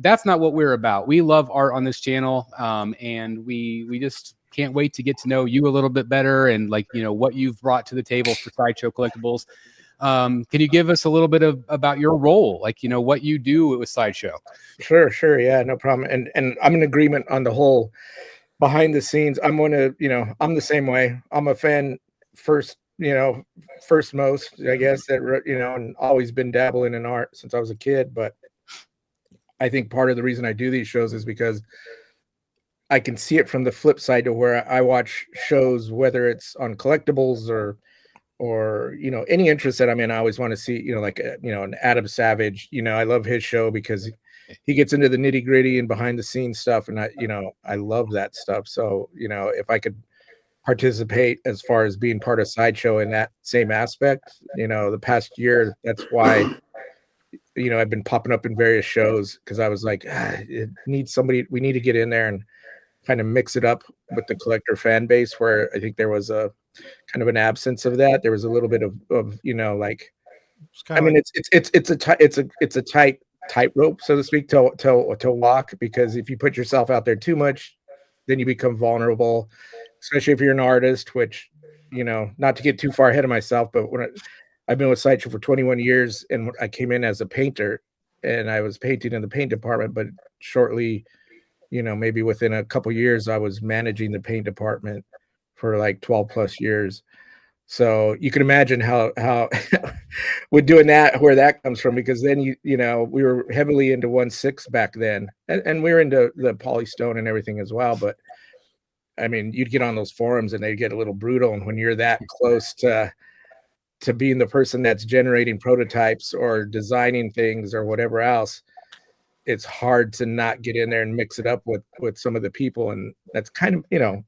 that's not what we're about. We love art on this channel, and we just can't wait to get to know you a little bit better, and like, you know, what you've brought to the table for Sideshow Collectibles. Can you give us a little bit about your role, like, you know, what you do with Sideshow? Sure. Yeah, no problem. And I'm in agreement on the whole behind the scenes. I'm going to, you know, I'm the same way. I'm a fan first, you know, first most, I guess, that, you know, and always been dabbling in art since I was a kid. But I think part of the reason I do these shows is because I can see it from the flip side to where I watch shows, whether it's on collectibles or you know, any interest that I'm in. I always want to see, you know, like you know, an Adam Savage. You know, I love his show because he gets into the nitty gritty and behind the scenes stuff, and I love that stuff. So you know, if I could participate as far as being part of Sideshow in that same aspect, you know, the past year, that's why, you know, I've been popping up in various shows, because I was like, it needs somebody. We need to get in there and kind of mix it up with the collector fan base, where I think there was a kind of an absence of that. There was a little bit of you know, like, I mean, it's a tight tightrope, so to speak, to walk, because if you put yourself out there too much, then you become vulnerable, especially if you're an artist, which, you know, not to get too far ahead of myself, but I've been with Sideshow for 21 years, and I came in as a painter, and I was painting in the paint department, but shortly, you know, maybe within a couple years, I was managing the paint department for like 12 plus years. So you can imagine how with doing that, where that comes from, because then you know, we were heavily into 1/6 back then, and we were into the polystone and everything as well. But I mean, you'd get on those forums and they get a little brutal, and when you're that close to being the person that's generating prototypes or designing things or whatever else, it's hard to not get in there and mix it up with some of the people. And that's kind of, you know,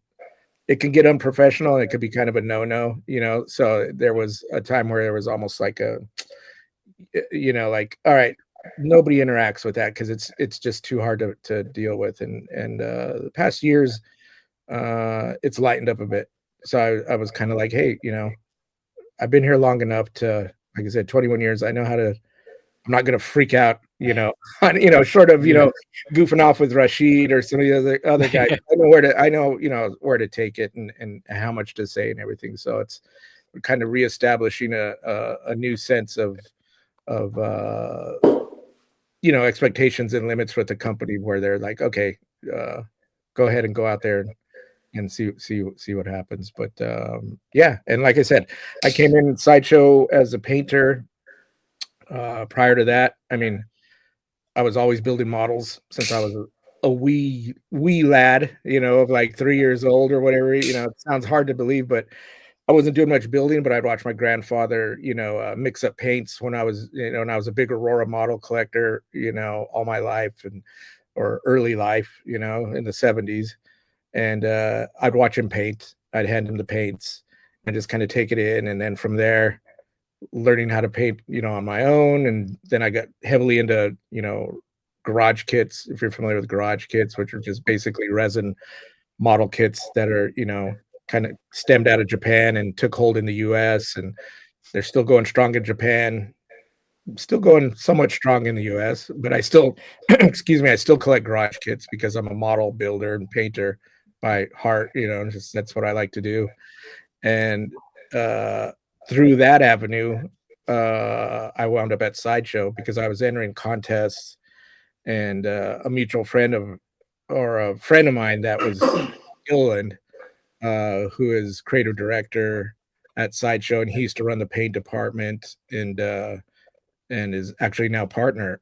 it can get unprofessional, and it could be kind of a no-no, you know. So there was a time where there was almost like a, you know, like, all right, nobody interacts with that because it's just too hard to deal with. And the past years, it's lightened up a bit. So I was kind of like, hey, you know, I've been here long enough to, like I said, 21 years. I know how to. I'm not going to freak out, you know, on, you know, short of, you know, goofing off with Rashid or some of the other guys. I know, you know, where to take it and how much to say and everything. So it's kind of reestablishing a new sense of you know, expectations and limits with the company, where they're like, okay, go ahead and go out there and see what happens. But yeah, and like I said, I came in Sideshow as a painter. Prior to that, I mean, I was always building models since I was a wee lad, you know, of like 3 years old or whatever. You know, it sounds hard to believe, but I wasn't doing much building. But I'd watch my grandfather, you know, mix up paints when I was, you know, and I was a big Aurora model collector, you know, all my life, or early life, you know, in the 70s. And I'd watch him paint. I'd hand him the paints and just kind of take it in, and then from there, learning how to paint, you know, on my own. And then I got heavily into, you know, garage kits, if you're familiar with garage kits, which are just basically resin model kits that are, you know, kind of stemmed out of Japan and took hold in the US, and they're still going strong in Japan, still going somewhat strong in the US. But I still excuse me, I still collect garage kits because I'm a model builder and painter by heart, you know, just that's what I like to do. And through that avenue, I wound up at Sideshow because I was entering contests, and a mutual friend a friend of mine that was Gilland, who is creative director at Sideshow, and he used to run the paint department, and is actually now partner.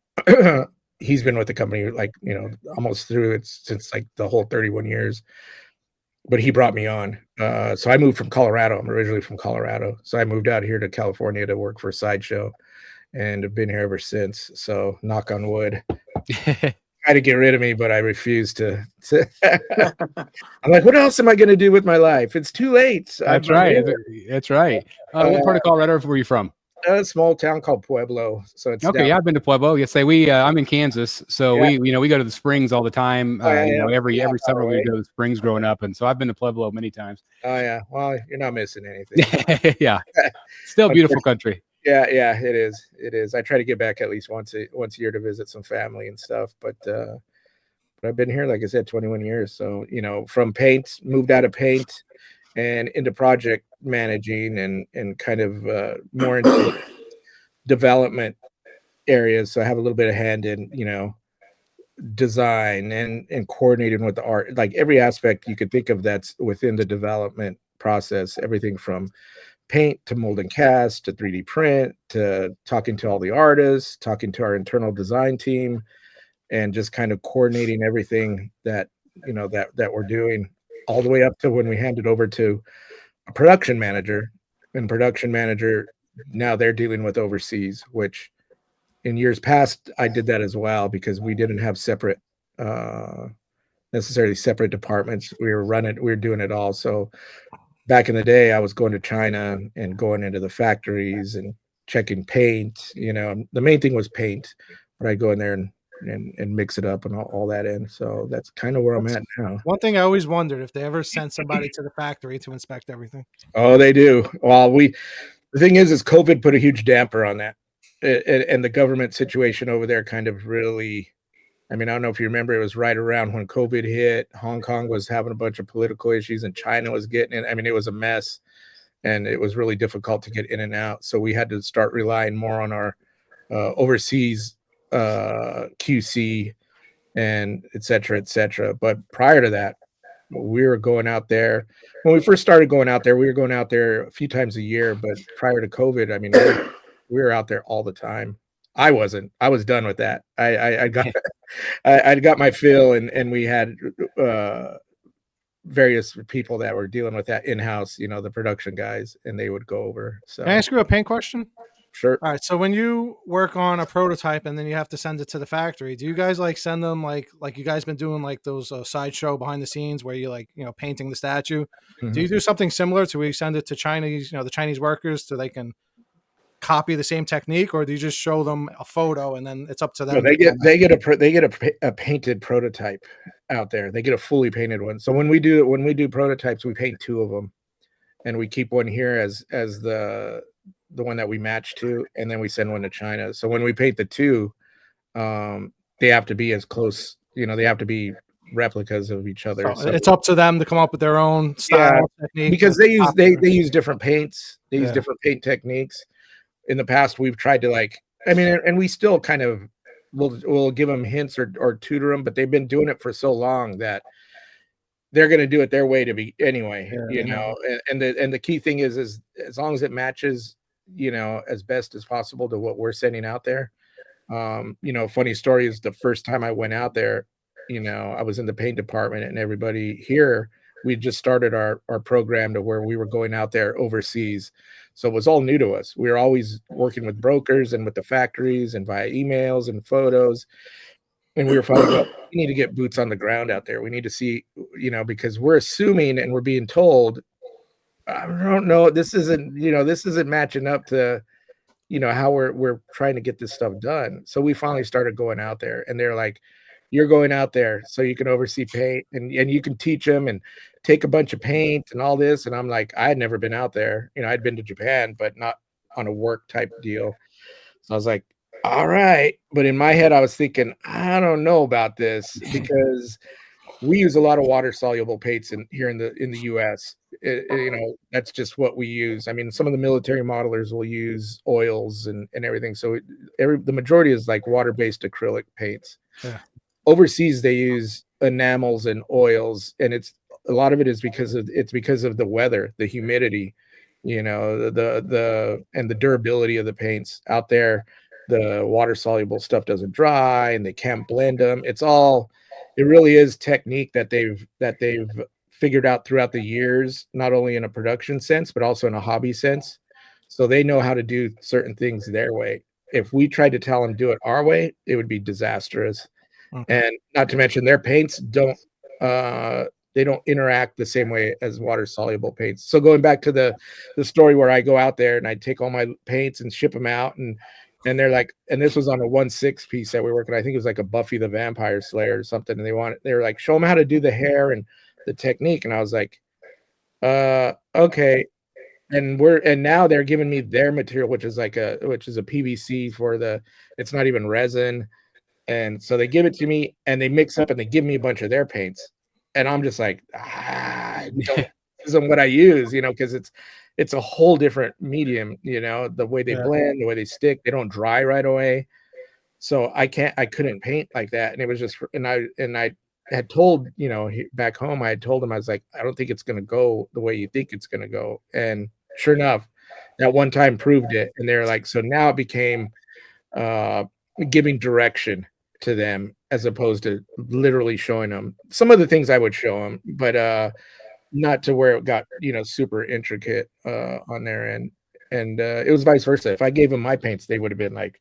He's been with the company, like, you know, almost through it since like the whole 31 years. But he brought me on. So I moved from Colorado. I'm originally from Colorado. So I moved out here to California to work for Sideshow, and have been here ever since. So knock on wood. Try to get rid of me, but I refuse to. I'm like, what else am I going to do with my life? It's too late. That's right. That's right. What part of Colorado were you from? A small town called Pueblo. So it's okay. Yeah, I've been to Pueblo. Yes, I'm in Kansas, so we go to the Springs all the time. You know, every summer we go to the Springs growing up, and so I've been to Pueblo many times. Oh yeah, well, you're not missing anything. Yeah, still beautiful country. Yeah, yeah, it is. It is. I try to get back at least once a year to visit some family and stuff, but I've been here, like I said, 21 years. So, from paint, moved out of paint and into project managing and kind of more into development areas. So I have a little bit of hand in, design and coordinating with the art, like every aspect you could think of that's within the development process, everything from paint to mold and cast to 3D print to talking to all the artists, talking to our internal design team, and just kind of coordinating everything that we're doing all the way up to when we hand it over to a production manager. And production manager, now they're dealing with overseas, which in years past I did that as well because we didn't have separate uh necessarily separate departments. We were doing it all. So back in the day I was going to China and going into the factories and checking paint. The main thing was paint, but I go in there and mix it up and all that in. So that's kind of where I'm That's at now. one thing I always wondered, if they ever sent somebody to the factory to inspect everything. Oh, they do. Well, the thing is COVID put a huge damper on that. And the government situation over there kind of really, I mean, I don't know if you remember, it was right around when COVID hit. Hong Kong was having a bunch of political issues and China was getting in. I mean, it was a mess and it was really difficult to get in and out. So we had to start relying more on our overseas QC and et cetera, et cetera. But prior to that, we were going out there. When we first started going out there, we were going out there a few times a year. But prior to COVID, I mean, we were out there all the time. I wasn't. I was done with that. I got I got my fill, and we had various people that were dealing with that in house. The production guys, and they would go over. So Can I ask you a paint question? sure. All right. So when you work on a prototype and then you have to send it to the factory, do you guys like send them like you guys been doing like those sideshow behind the scenes where you like painting the statue? Do you do something similar to where you send it to Chinese the Chinese workers so they can copy the same technique, or do you just show them a photo and then it's up to No, them? they get a painted prototype out there. They get a fully painted one. So when we do prototypes, we paint two of them, and we keep one here as the one that we match to, and then we send one to China. So when we paint the two, they have to be as close. They have to be replicas of each other. So it's up to them to come up with their own style technique, because they use different paints. They use Yeah. different paint techniques. In the past, we've tried to and we still kind of we'll give them hints or tutor them, but they've been doing it for so long that they're going to do it their way to be anyway. And the key thing is as long as it matches, as best as possible to what we're sending out there. Funny story is the first time I went out there, I was in the paint department and everybody here, we just started our program to where we were going out there overseas. So it was all new to us. We were always working with brokers and with the factories and via emails and photos. And we were finding out we need to get boots on the ground out there. We need to see, because we're assuming and we're being told, I don't know, this isn't matching up to, how we're trying to get this stuff done. So we finally started going out there, and they're like, you're going out there so you can oversee paint and you can teach them and take a bunch of paint and all this. And I'm like, I had never been out there. I'd been to Japan, but not on a work type deal. So I was like, all right. But in my head, I was thinking, I don't know about this because we use a lot of water soluble paints here in the US. That's just what we use. I mean, some of the military modelers will use oils and everything. So the majority is like water-based acrylic paints. Yeah. Overseas, they use enamels and oils, and a lot of it is because of the weather, the humidity, and the durability of the paints out there. The water soluble stuff doesn't dry, and they can't blend them. It really is technique that they've figured out throughout the years, not only in a production sense, but also in a hobby sense. So they know how to do certain things their way. If we tried to tell them do it our way, it would be disastrous. Okay. And not to mention their paints don't interact the same way as water soluble paints. So going back to the story where I go out there and I take all my paints and ship them out, and they're like, and this was on a 1/6 piece that we were working. I think it was like a Buffy the Vampire Slayer or something. And they were like, show them how to do the hair and the technique. And I was like, okay. and now they're giving me their material, which is a PVC it's not even resin. And so they give it to me and they mix up and they give me a bunch of their paints. And I'm just like, this isn't what I use, because it's a whole different medium, the way they blend, the way they stick, they don't dry right away. So I couldn't paint like that. And it was just, and I had told, back home, I had told him, I was like, I don't think it's going to go the way you think it's going to go. And sure enough, that one time proved it. And they're like, so now it became giving direction to them as opposed to literally showing them. Some of the things I would show them, but not to where it got, super intricate on their end. And it was vice versa. If I gave them my paints, they would have been like,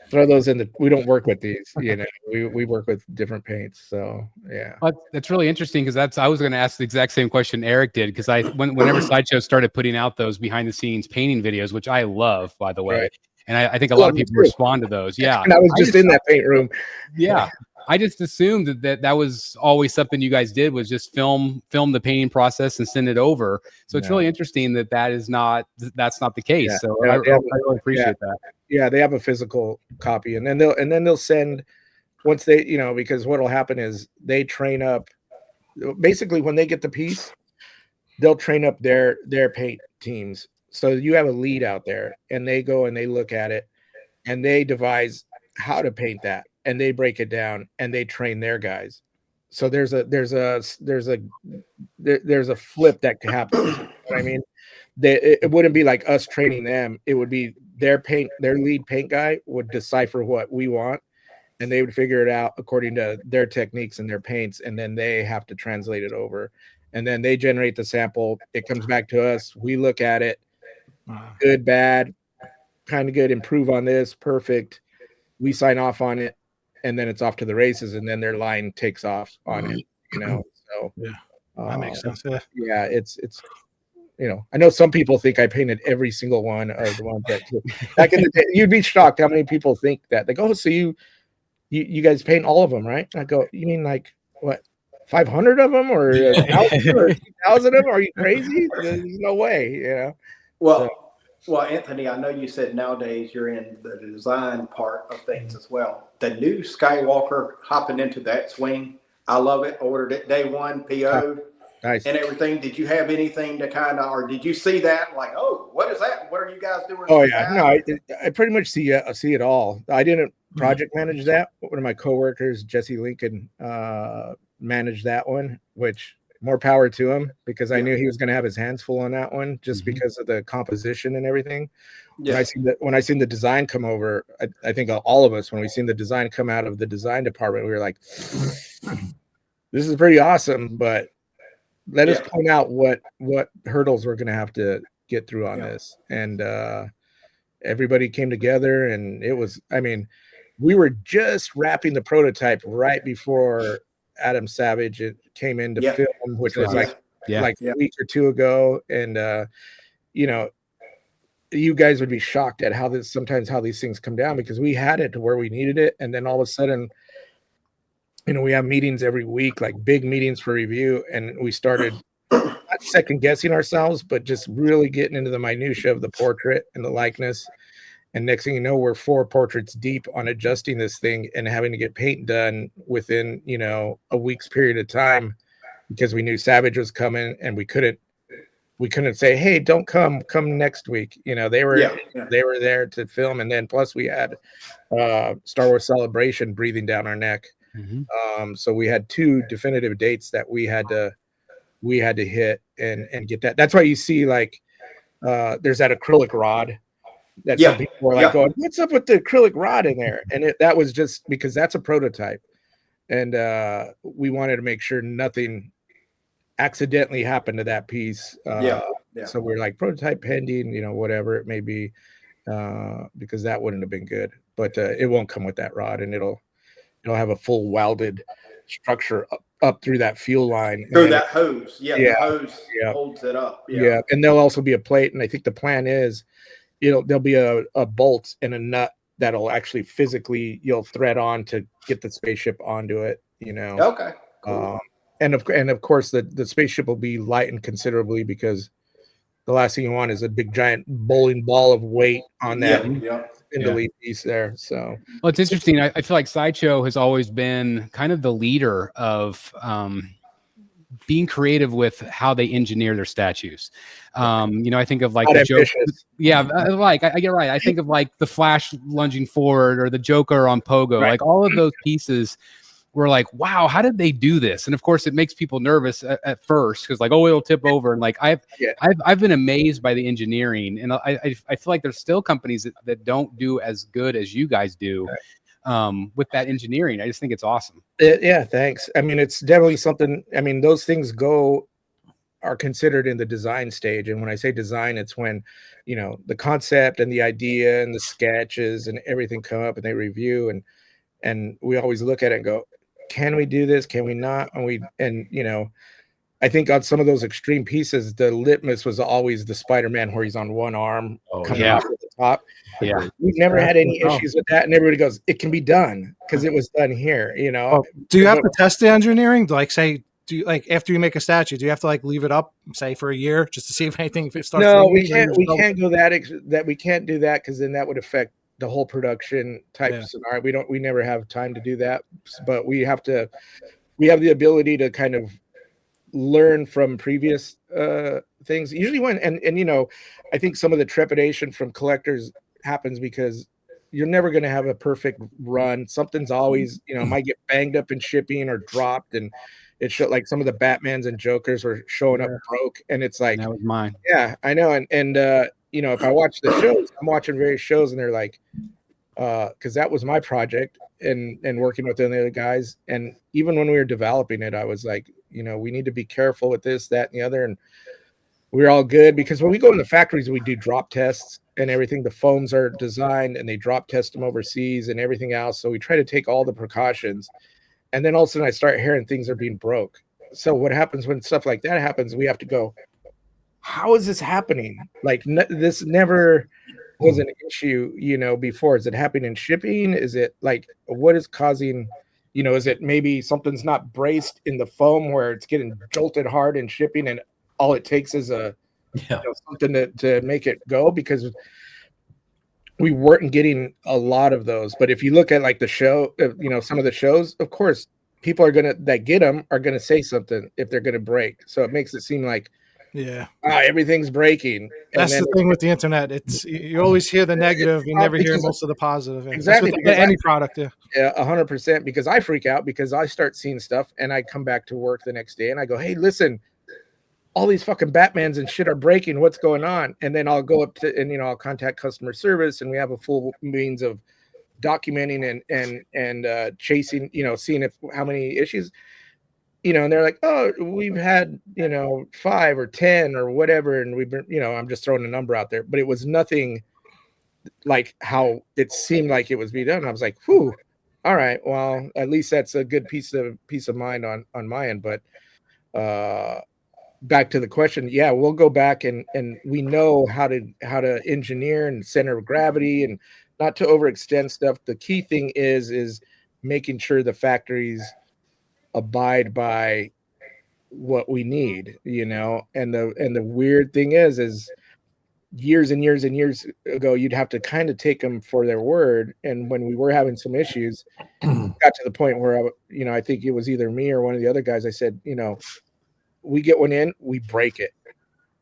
throw those in we don't work with these, we work with different paints. So yeah. That's really interesting, because I was going to ask the exact same question Eric did, because whenever Sideshow started putting out those behind the scenes painting videos, which I love, by the way, and I think a lot of people respond to those. Yeah. And I was just in that paint room. Yeah. I just assumed that was always something you guys did, was just film the painting process and send it over. So it's really interesting that's not the case. Yeah. So I really appreciate that. Yeah, they have a physical copy, and then they'll send, once they, because what'll happen is they train up, basically when they get the piece, they'll train up their paint teams. So you have a lead out there, and they go and they look at it and they devise how to paint that, and they break it down and they train their guys. So there's a flip that could happen. You know what I mean? It wouldn't be like us training them. It would be their lead paint guy would decipher what we want, and they would figure it out according to their techniques and their paints, and then they have to translate it over, and then they generate the sample. It comes back to us. We look at it, good, bad, kind of good, improve on this, perfect. We sign off on it, and then it's off to the races, and then their line takes off on it. So that makes sense. Yeah, it's. I know some people think I painted every single one of the ones that back in the day. You'd be shocked how many people think that. They go, "Oh, so you guys paint all of them, right?" And I go, "You mean like what, 500 of them or 1,000 or 2,000 of them? Are you crazy? There's no way." Well, Anthony, I know you said nowadays you're in the design part of things as well. The new Skywalker, hopping into that swing, I love it. Ordered it day one, PO'd. Nice. And everything. Did you have anything to or did you see that like, oh, what is that? What are you guys doing? Oh yeah, no, I pretty much see it all. I didn't project manage that. One of my coworkers, Jesse Lincoln, managed that one, which more power to him, because I knew he was going to have his hands full on that one, just because of the composition and everything. Yeah. When I seen the design come over, I think all of us, when we seen the design come out of the design department, we were like, this is pretty awesome, but let us point out what hurdles we're going to have to get through on this. And everybody came together, and it was, we were just wrapping the prototype right before Adam Savage came in to film, which was like a week or two ago. And, you guys would be shocked at how these things come down, because we had it to where we needed it. And then all of a sudden, we have meetings every week, like big meetings for review. And we started not second guessing ourselves, but just really getting into the minutia of the portrait and the likeness. And next thing you know, we're 4 portraits deep on adjusting this thing and having to get paint done within, a week's period of time, because we knew Savage was coming, and we couldn't say, hey, don't come next week. They were there to film. And then plus we had Star Wars Celebration breathing down our neck. So we had 2 definitive dates that we had to hit and get that. That's why you see like there's that acrylic rod that some people are like going, what's up with the acrylic rod in there? And that was just because that's a prototype, and we wanted to make sure nothing accidentally happened to that piece. So we're like, prototype pending, whatever it may be, because that wouldn't have been good. But it won't come with that rod, and it'll have a full welded structure up through that fuel line. Through that hose. The hose holds it up. Yeah. And there'll also be a plate. And I think the plan is there'll be a bolt and a nut that'll actually physically you'll thread on to get the spaceship onto it, Okay. Cool. And of course the spaceship will be lightened considerably, because the last thing you want is a big giant bowling ball of weight on that Yeah. spindly piece there. So Well, it's interesting. I feel like Sideshow has always been kind of the leader of being creative with how they engineer their statues. I think of like not the joke. ambitious. Yeah, I get right. I think of like the Flash lunging forward or the Joker on Pogo. Right. Like all of those pieces were like, wow, how did they do this? And of course, it makes people nervous at first because like, oh, it'll tip over. And like I've been amazed by the engineering, and I feel like there's still companies that don't do as good as you guys do. With that engineering, I just think it's awesome. Yeah, thanks. I mean, it's definitely something. I mean, those things are considered in the design stage, and when I say design, it's when the concept and the idea and the sketches and everything come up and they review, and we always look at it and go, can we do this? Can we not? And I think on some of those extreme pieces, the litmus was always the Spider-Man where he's on one arm coming off at the top. Yeah, we've never had any issues with that, and everybody goes, it can be done because it was done here. Do you have to test the engineering? Like, say, do you, like, after you make a statue, do you have to like leave it up, say, for a year just to see if anything starts? No, we can't. We can't go that we can't do that because then that would affect the whole production type scenario. We never have time to do that, but we have the ability to kind of learn from previous things. Usually I think some of the trepidation from collectors happens because you're never going to have a perfect run. Something's always, might get banged up in shipping or dropped, and it showed like some of the Batmans and Jokers were showing up broke, and it's like, that was mine. Yeah, I know. And if I watch the shows, I'm watching various shows, and they're like, because that was my project and working with the other guys. And even when we were developing it, I was like, we need to be careful with this, that, and the other. And we're all good because when we go in the factories, we do drop tests and everything. The foams are designed and they drop test them overseas and everything else. So we try to take all the precautions. And then all of a sudden I start hearing things are being broke. So what happens when stuff like that happens? We have to go, how is this happening? Like this never was an issue, before. Is it happening in shipping? Is it like, what is causing, is it maybe something's not braced in the foam where it's getting jolted hard in shipping and all it takes is something to make it go? Because we weren't getting a lot of those. But if you look at like the show, some of the shows, of course, people that get them are going to say something if they're going to break. So it makes it seem like, everything's breaking. That's the thing with the internet. It's you always hear the negative, you never hear most of the positive. Exactly. Any product, yeah, 100%. Because I freak out because I start seeing stuff and I come back to work the next day and I go, hey, listen, all these fucking Batmans and shit are breaking. What's going on? And then I'll go up to and I'll contact customer service, and we have a full means of documenting and chasing, seeing how many issues. And they're like, oh, we've had, 5 or 10 or whatever. And we've been, I'm just throwing a number out there, but it was nothing like how it seemed like it was being done. I was like, whew, all right, well, at least that's a good piece of mind on my end. But back to the question, yeah, we'll go back and we know how to engineer and center of gravity and not to overextend stuff. The key thing is making sure the factories abide by what we need, and the weird thing is years and years and years ago, you'd have to kind of take them for their word. And when we were having some issues, got to the point where I think it was either me or one of the other guys. I said, we get one in, we break it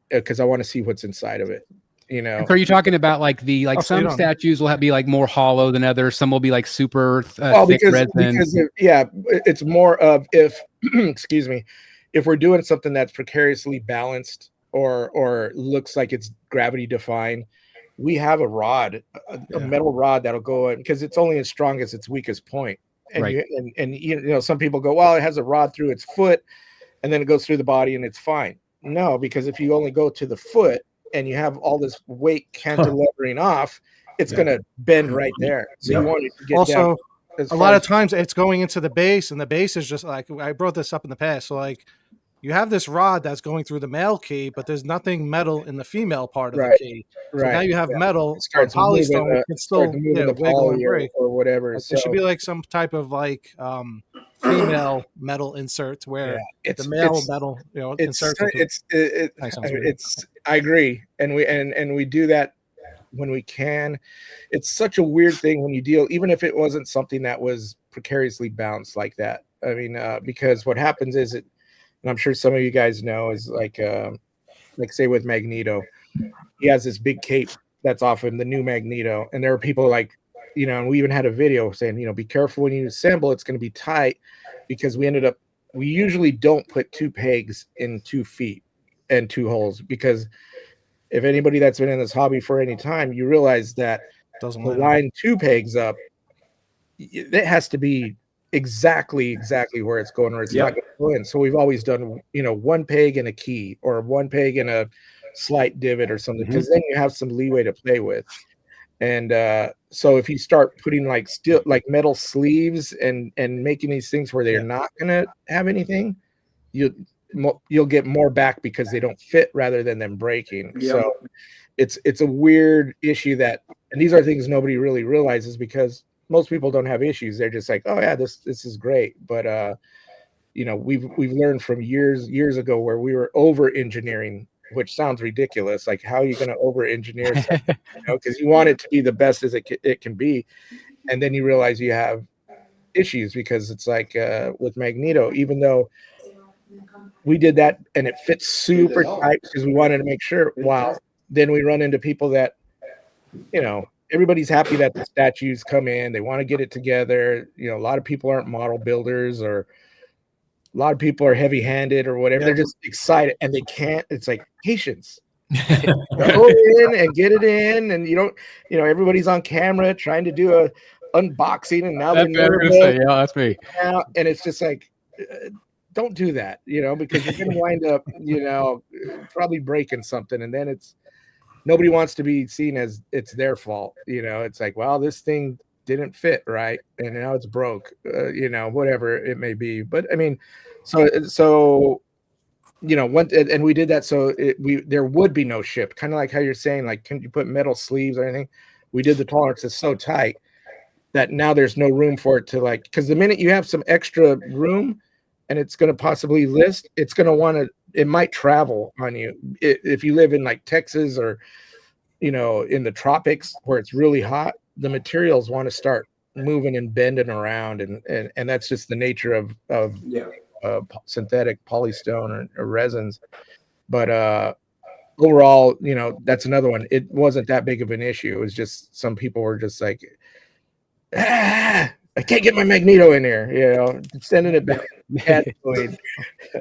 because I want to see what's inside of it. So are you talking about like some statues will be like more hollow than others? Some will be like super thick resin. It's more of if, excuse me, if we're doing something that's precariously balanced or looks like it's gravity defying, we have a rod, a metal rod that'll go in because it's only as strong as its weakest point. And some people go, well, it has a rod through its foot and then it goes through the body and it's fine. No, because if you only go to the foot and you have all this weight cantilevering off, it's going to bend right there. So you want it to get also down. A lot of times it's going into the base, and the base is just like, I brought this up in the past. So like you have this rod that's going through the male key, but there's nothing metal in the female part of the key. So now you have metal or polystone. It's still wiggle and break or whatever. Like, there should be like some type of like female metal insert where the male metal, insert. I agree, and we do that when we can. It's such a weird thing when you deal, even if it wasn't something that was precariously balanced like that. I mean, because what happens is and I'm sure some of you guys know, is like say with Magneto, he has this big cape that's often the new Magneto, and there are people like, and we even had a video saying, be careful when you assemble, it's going to be tight, because we usually don't put 2 pegs in 2 feet and 2 holes, because if anybody that's been in this hobby for any time, you realize that to line 2 pegs up, it has to be exactly where it's going, or it's not going to go in. So we've always done, 1 peg and a key, or 1 peg and a slight divot or something, because then you have some leeway to play with. And so if you start putting like metal sleeves and making these things where they're not going to have anything, you'll get more back because they don't fit rather than them breaking. So it's a weird issue and these are things nobody really realizes, because most people don't have issues. They're just like, oh yeah, this is great. But we've learned from years ago where we were over engineering, which sounds ridiculous. Like, how are you going to over engineer something? Because you want it to be the best as it can be, and then you realize you have issues, because it's like with Magneto, even though we did that and it fits super tight because we wanted to make sure. Wow. Then we run into people that, everybody's happy that the statues come in. They want to get it together. A lot of people aren't model builders, or a lot of people are heavy-handed or whatever. They're just excited and they can't. It's like patience. Go in and get it in, and everybody's on camera trying to do a unboxing, and now they're nervous. That's me. And it's just like, don't do that, because you're going to wind up, probably breaking something, and then nobody wants to be seen as it's their fault. It's like, well, this thing didn't fit right, and now it's broke, whatever it may be. But I mean, so and we did that, so there would be no ship, kind of like how you're saying, like, can you put metal sleeves or anything? We did the tolerances so tight that now there's no room for it to, like, because the minute you have some extra room and it's going to possibly list, it's going to it might travel on you. If you live in like Texas or in the tropics where it's really hot, the materials want to start moving and bending around, and that's just the nature of synthetic polystone or resins. But overall, that's another one. It wasn't that big of an issue. It was just some people were just like, I can't get my Magneto in here, sending it back.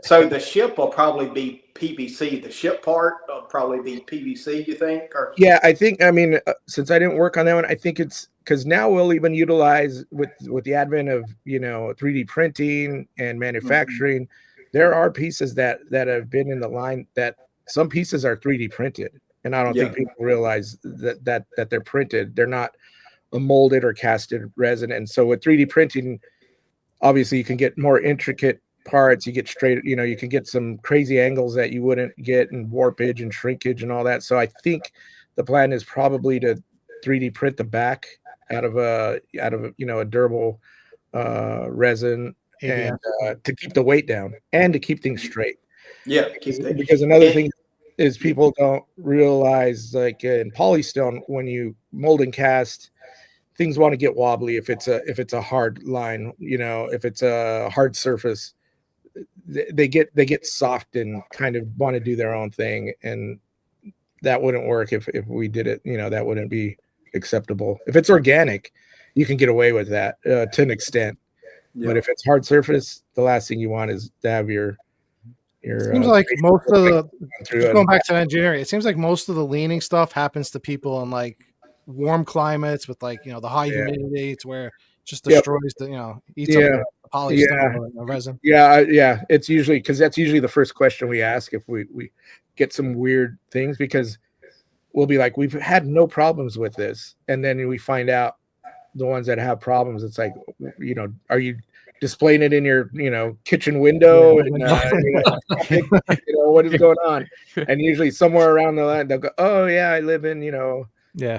So the ship will probably be PVC. The ship part will probably be PVC, you think? Or? Yeah, I think, since I didn't work on that one, I think it's because now we'll even utilize with the advent of 3D printing and manufacturing, there are pieces that have been in the line that some pieces are 3D printed, and I don't think people realize that they're printed. They're not a molded or casted resin. And so with 3D printing, obviously you can get more intricate parts. You get straight, you can get some crazy angles that you wouldn't get, and warpage and shrinkage and all that. So I think the plan is probably to 3D print the back out of a durable resin, and to keep the weight down and to keep things straight. Yeah, because another thing is people don't realize, like in polystone, when you mold and cast, things want to get wobbly if it's a hard line, if it's a hard surface, they get soft and kind of want to do their own thing, and that wouldn't work if we did it. That wouldn't be acceptable. If it's organic, you can get away with that to an extent, but if it's hard surface, the last thing you want is to have your seems like most of the going back to engineering, it seems like most of the leaning stuff happens to people in like warm climates with like the high humidity. It's where it just destroys the eats up the polystone or resin. It's usually because that's usually the first question we ask if we get some weird things, because we'll be like, we've had no problems with this, and then we find out the ones that have problems. It's like, are you displaying it in your kitchen window, and what is going on? And usually somewhere around the line they'll go, oh yeah, I live in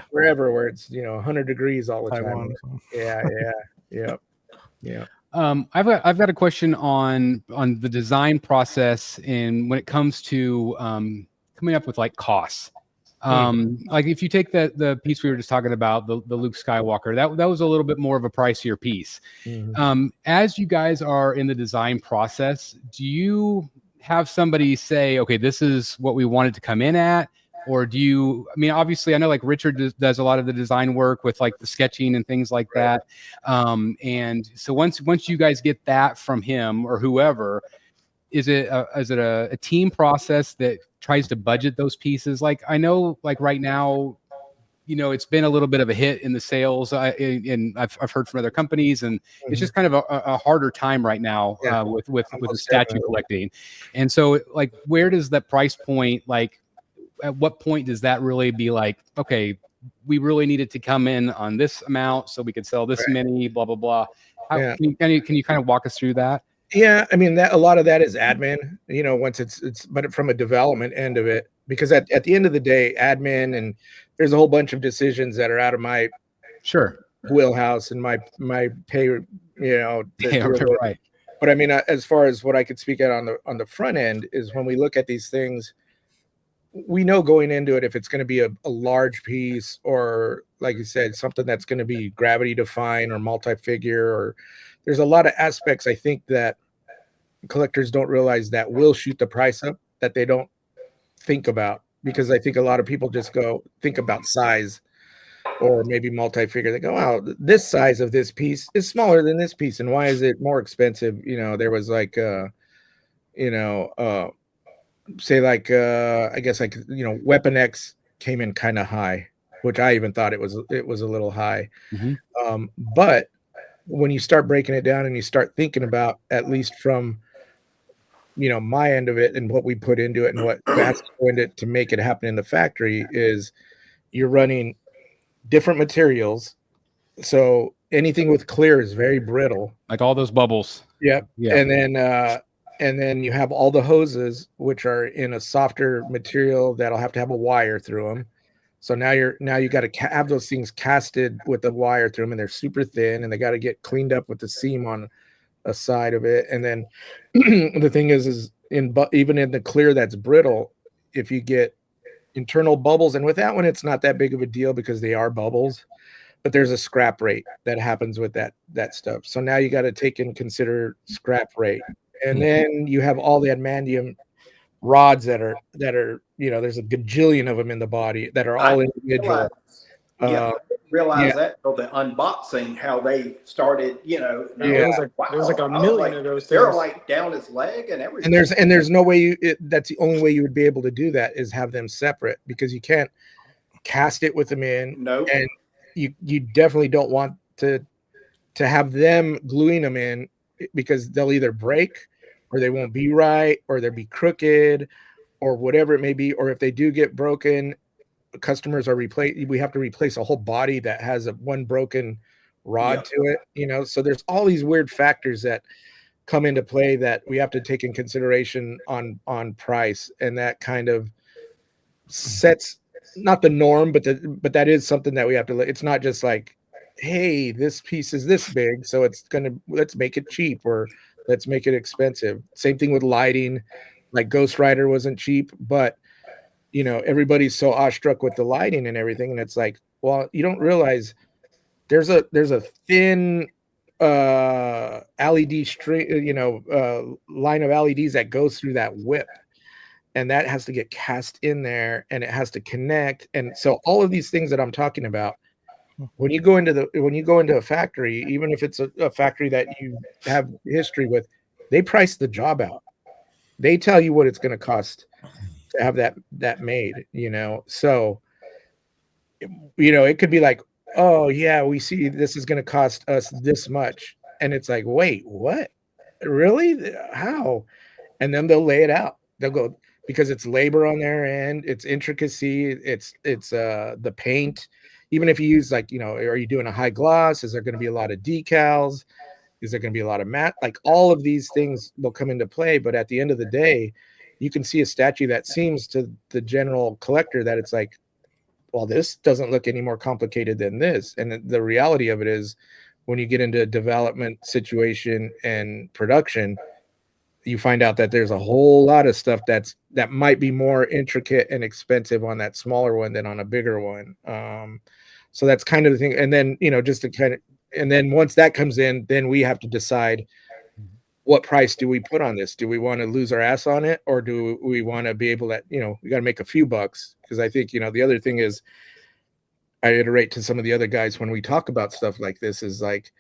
wherever where it's 100 degrees all the time. I've got a question on the design process and when it comes to coming up with like costs. Like if you take the piece we were just talking about, the Luke Skywalker, that was a little bit more of a pricier piece. As you guys are in the design process, do you have somebody say, okay, this is what we wanted to come in at? Or do you, I mean, obviously I know like Richard does a lot of the design work with like the sketching and things like that. And so once you guys get that from him or whoever, is it a team process that tries to budget those pieces? Like I know like right now, you know, it's been a little bit of a hit in the sales, and I've heard from other companies, and it's just kind of a harder time right now with the statue collecting. And so, like, where does that price point, like, at what point does that really be like, okay, we really needed to come in on this amount so we could sell this many, blah blah blah. How, can you kind of walk us through that? Yeah, I mean that a lot of that is admin, you know, once it's but from a development end of it, because at the end of the day, admin and there's a whole bunch of decisions that are out of my wheelhouse and my pay, you know, Right. But I mean, as far as what I could speak at on the front end is when we look at these things, we know going into it if it's going to be a large piece or like you said, something that's going to be gravity defying or multi-figure, or there's a lot of aspects I think that collectors don't realize that will shoot the price up that they don't think about, because I think a lot of people just go think about size or maybe multi-figure. They go, oh, this size of this piece is smaller than this piece, and why is it more expensive? You know, there was like say like I guess like, you know, Weapon X came in kind of high, which I even thought it was a little high. But when you start breaking it down and you start thinking about, at least from, you know, my end of it and what we put into it and what has to go into it to make it happen in the factory, is you're running different materials. So anything with clear is very brittle, like all those bubbles. Yep. And then you have all the hoses, which are in a softer material that'll have to have a wire through them. So now you got to have those things casted with the wire through them, and they're super thin, and they got to get cleaned up with the seam on a side of it. And then the thing is even in the clear that's brittle, if you get internal bubbles, and with that one, it's not that big of a deal because they are bubbles, but there's a scrap rate that happens with that stuff. So now you got to take and consider scrap rate. And then you have all the adamantium rods that are, you know, there's a gajillion of them in the body that are all individual. Realize that for the unboxing, how they started, you know. There was like a million of those things. They're like down his leg and everything. And there's no way that's the only way you would be able to do that, is have them separate, because you can't cast it with them in. No. And you definitely don't want to have them gluing them in, because they'll either break or they won't be right, or they'll be crooked, or whatever it may be. Or if they do get broken, customers are we have to replace a whole body that has one broken rod to it, you know. So there's all these weird factors that come into play that we have to take in consideration on price, and that kind of sets not the norm, but that is something that we have to. It's not just like, hey, this piece is this big, so let's make it cheap, or let's make it expensive. Same thing with lighting. Like Ghost Rider wasn't cheap, but you know, everybody's so awestruck with the lighting and everything, and it's like, well, you don't realize there's a thin LED string, you know, line of LEDs that goes through that whip, and that has to get cast in there, and it has to connect. And so all of these things that I'm talking about, when you go into a factory, even if it's a factory that you have history with, they price the job out. They tell you what it's going to cost to have that made, you know. So, you know, it could be like, oh yeah, we see this is going to cost us this much, and it's like, wait, what? Really? How? And then they'll lay it out. They'll go, because it's labor on their end, it's intricacy, it's the paint. Even if you use, like, you know, are you doing a high gloss? Is there going to be a lot of decals? Is there going to be a lot of matte? Like, all of these things will come into play. But at the end of the day, you can see a statue that seems to the general collector that it's like, well, this doesn't look any more complicated than this. And the reality of it is, when you get into a development situation and production, you find out that there's a whole lot of stuff that might be more intricate and expensive on that smaller one than on a bigger one. So that's kind of the thing. And then, just to kind of, and then once that comes in, then we have to decide what price do we put on this? Do we want to lose our ass on it, or do we want to be able to, we got to make a few bucks? Because I think, the other thing is, I iterate to some of the other guys when we talk about stuff like this is like,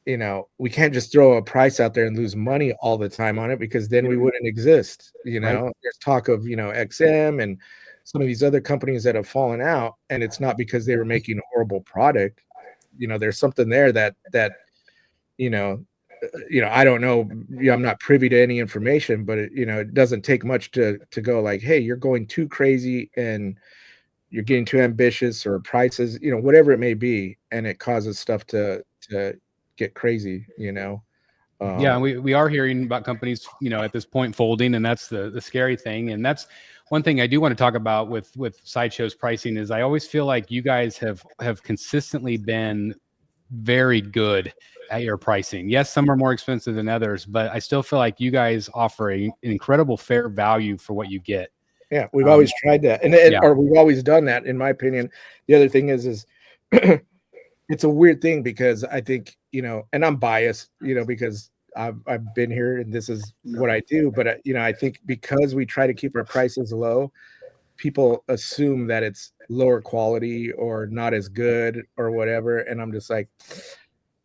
we can't just throw a price out there and lose money all the time on it, because then we wouldn't exist. Right. There's talk of, XM and some of these other companies that have fallen out, and it's not because they were making a horrible product. There's something there that I don't know. I'm not privy to any information, but it doesn't take much to go like, hey, you're going too crazy and you're getting too ambitious, or prices, whatever it may be, and it causes stuff to get crazy. Yeah, and we are hearing about companies, at this point folding, and that's the scary thing. And that's one thing I do want to talk about with Sideshow's pricing is I always feel like you guys have consistently been very good at your pricing. Yes, some are more expensive than others, but I still feel like you guys offer an incredible fair value for what you get. Yeah, we've always tried that, or we've always done that, in my opinion. The other thing is it's a weird thing, because I think, and I'm biased, because I've been here and this is what I do, but I think because we try to keep our prices low, people assume that it's lower quality or not as good or whatever. And I'm just like,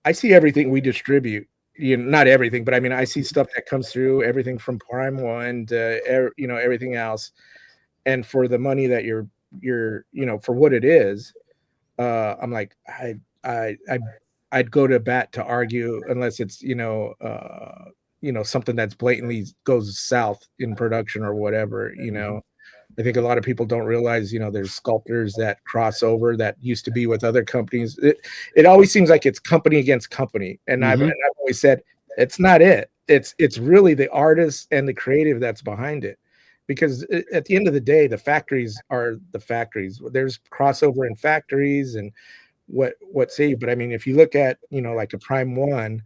I see everything we distribute, not everything, but I mean, I see stuff that comes through, everything from Prime One to, everything else. And for the money that you're, for what it is, I'm like, I'd go to bat to argue, unless it's, something that's blatantly goes south in production or whatever, I think a lot of people don't realize, there's sculptors that cross over that used to be with other companies. It always seems like it's company against company. And I've always said, it's not it. It's really the artist and the creative that's behind it. Because at the end of the day, the factories are the factories. There's crossover in factories and what say, but I mean, if you look at, like a Prime One,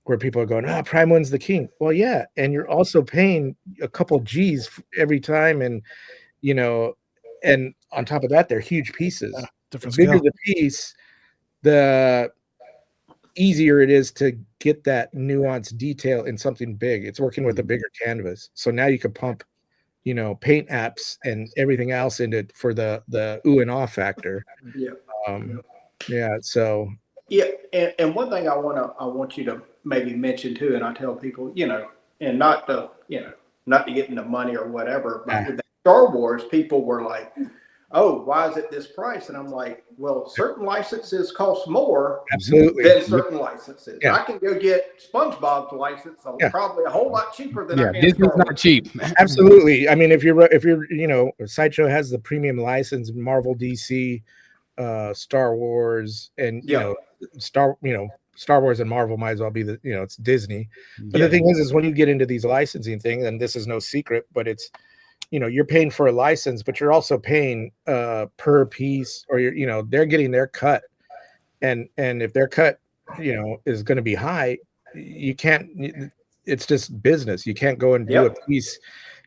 where people are going, Prime One's the king. Well, yeah. And you're also paying a couple G's every time. And, and on top of that, they're huge pieces. The bigger the piece, the easier it is to get that nuanced detail in something big. It's working with a bigger canvas. So now you can pump, paint apps and everything else into it for the ooh and ah factor. Yeah. So. Yeah. And one thing I want you to maybe mention too, and I tell people, and not to get into money or whatever, but with Star Wars, people were like, oh, why is it this price? And I'm like, well, certain licenses cost more than certain licenses. Yeah. I can go get SpongeBob's license probably a whole lot cheaper than I can. Disney's not cheap. Absolutely. I mean, if you're Sideshow has the premium license, Marvel, DC, Star Wars, and Star Wars and Marvel might as well be it's Disney. But the thing is when you get into these licensing things, and this is no secret, but it's you're paying for a license, but you're also paying per piece, or they're getting their cut, and if their cut is going to be high, you can't. It's just business. You can't go and do a piece.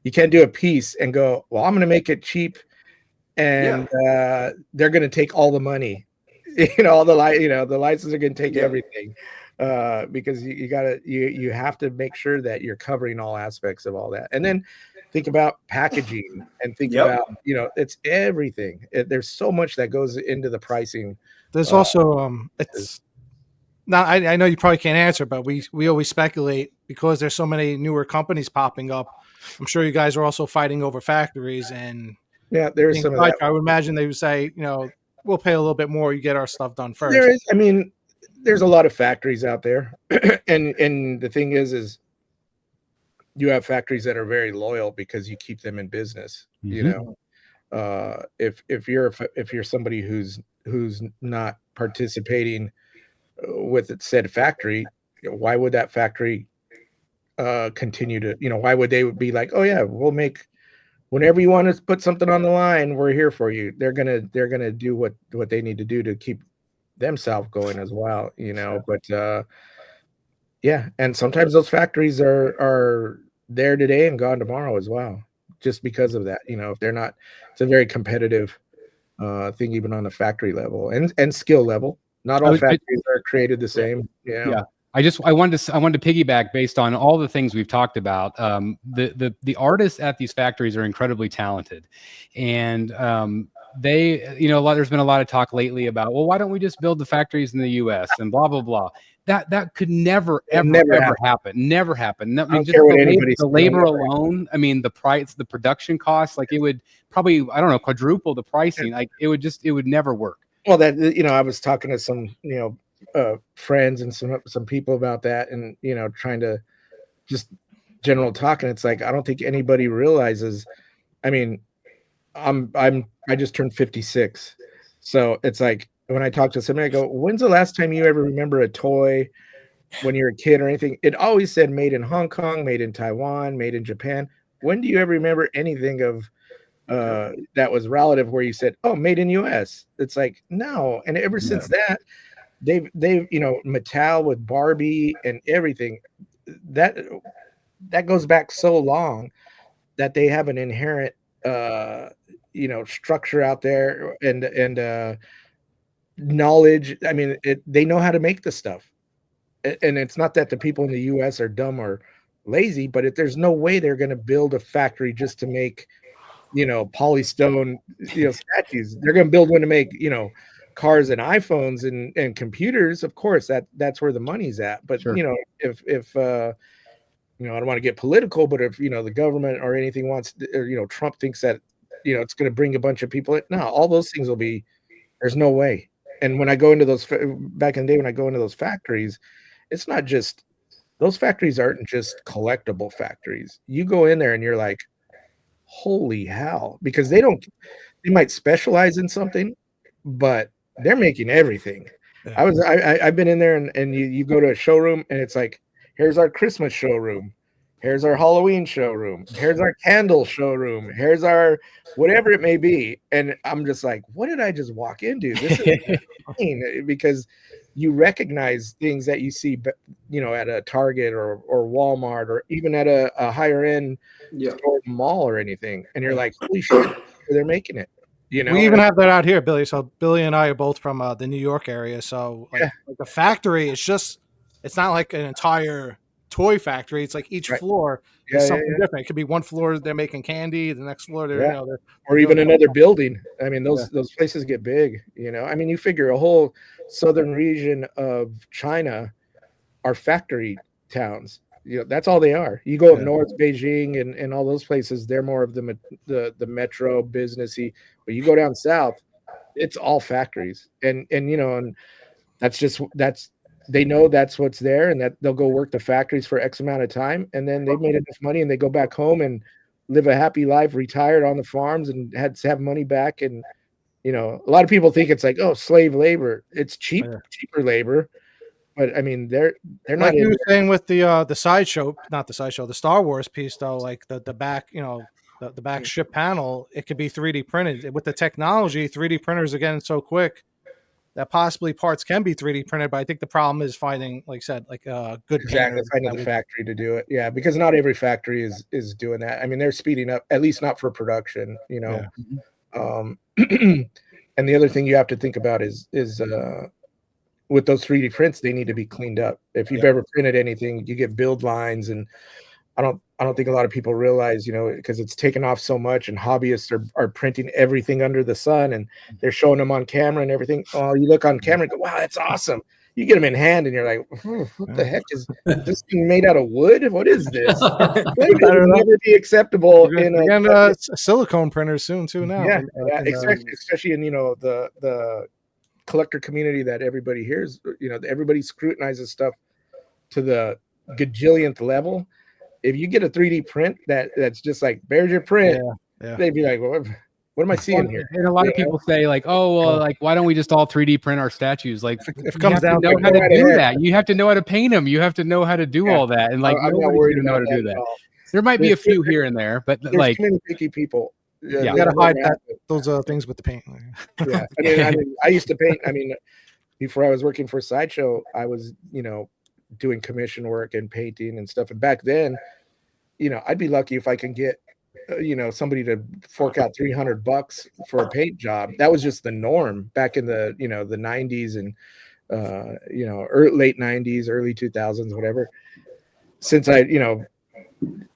You can't do a piece and go, well, I'm going to make it cheap, and they're going to take all the money. All the the licenses are going to take everything, because you have to make sure that you're covering all aspects of all that, and then think about packaging and think about it's everything. There's so much that goes into the pricing. There's also it's now I know you probably can't answer, but we always speculate, because there's so many newer companies popping up. I'm sure you guys are also fighting over factories, and there's some of that. I would imagine they would say, we'll pay a little bit more. You get our stuff done first. There is, I mean, there's a lot of factories out there, and the thing is you have factories that are very loyal because you keep them in business. If you're somebody who's not participating with said factory, why would that factory continue to? Why would they be like, oh yeah, we'll make. Whenever you want to put something on the line, we're here for you. They're gonna do what they need to do to keep themselves going as well, you know. But yeah, and sometimes those factories are there today and gone tomorrow as well, just because of that. You know, if they're not, it's a very competitive thing, even on the factory level and skill level. Not all factories are created the same. You know? Yeah. I wanted to piggyback based on all the things we've talked about. The artists at these factories are incredibly talented, and they, you know, there's been a lot of talk lately about, well, why don't we just build the factories in the U.S. and blah blah blah. That could never happen. Never happen. I mean, just the labor alone. I mean, the price, the production costs, like it would probably, I don't know, quadruple the pricing. Like it would never work. Well, that, you know, I was talking to some, you know, friends and some people about that, and, you know, trying to just general talk, and it's like, I don't think anybody realizes. I mean, I just turned 56, so it's like when I talk to somebody, I go, when's the last time you ever remember a toy when you're a kid or anything? It always said made in Hong Kong, made in Taiwan, made in Japan. When do you ever remember anything of that was relative where you said, oh, made in US? It's like, no. And ever since that, they've you know, Mattel with Barbie and everything, that goes back so long that they have an inherent you know, structure out there and knowledge. I mean, they know how to make the stuff. And it's not that the people in the US are dumb or lazy, but there's no way they're going to build a factory just to make, you know, polystone, you know, statues. They're going to build one to make, you know, cars and iPhones and computers. Of course, that's where the money's at. But you know, if you know, I don't want to get political, but if, you know, the government or anything wants to, or, you know, Trump thinks that, you know, it's going to bring a bunch of people in, no, all those things will be, there's no way. And when I go into those, back in the day, when I go into those factories, it's not just, those factories aren't just collectible factories. You go in there and you're like, holy hell, because they might specialize in something, but they're making everything. I've been in there, and you go to a showroom and it's like, here's our Christmas showroom, here's our Halloween showroom, here's our candle showroom, here's our whatever it may be. And I'm just like, what did I just walk into? This is insane, because you recognize things that you see, you know, at a Target or Walmart, or even at a higher end store, mall or anything, and you're like, holy shit, they're making it. You know, we even have that out here, Billy. So Billy and I are both from the New York area. So like the factory is just, it's not like an entire toy factory. It's like each floor is something different. It could be one floor they're making candy, the next floor they're, you know, or even another building. I mean, those places get big, you know. I mean, you figure a whole southern region of China are factory towns. You know, that's all they are. You go up north, Beijing and all those places, they're more of the metro businessy. But you go down south, it's all factories. And you know, and that's they know that's what's there, and that they'll go work the factories for X amount of time, and then they've made enough money and they go back home and live a happy life, retired on the farms, and had to have money back. And you know, a lot of people think it's like, oh, slave labor. It's cheaper labor. But I mean, they're like not. You were saying with the sideshow, not the sideshow, the Star Wars piece though, like the back, you know, the back ship panel, it could be 3D printed. With the technology, 3D printers are getting so quick that possibly parts can be 3D printed. But I think the problem is finding, like I said, like good painters. Finding the factory to do it. Yeah, because not every factory is doing that. I mean, they're speeding up, at least not for production. You know, and the other thing you have to think about is with those 3D prints, they need to be cleaned up. If you've ever printed anything, you get build lines, and I don't think a lot of people realize, you know, because it's taken off so much, and hobbyists are printing everything under the sun, and they're showing them on camera and everything. Oh, you look on camera and go, wow, that's awesome. You get them in hand and you're like, what the heck is this thing made out of wood? What is this? It would never be acceptable in a silicone printer soon too now. Yeah, especially in, you know, the collector community that everybody hears, you know, everybody scrutinizes stuff to the gajillionth level. If you get a 3D print that's just like, there's your print, they'd be like, well, what am I seeing here? And a lot of people say like, oh, well, like, why don't we just all 3D print our statues? Like, if it comes down to know how to do that, you have to know how to paint them. You have to know how to do all that. And like, I'm not worried about how to do that. There might be a few here and there, but like, too many picky people. You gotta hide those things with the paint. I mean, I used to paint. I mean, before I was working for Sideshow, I was, doing commission work and painting and stuff. And back then, I'd be lucky if I can get, somebody to fork out $300 for a paint job. That was just the norm back in the, the 90s and, late 90s, early 2000s, whatever. Since I,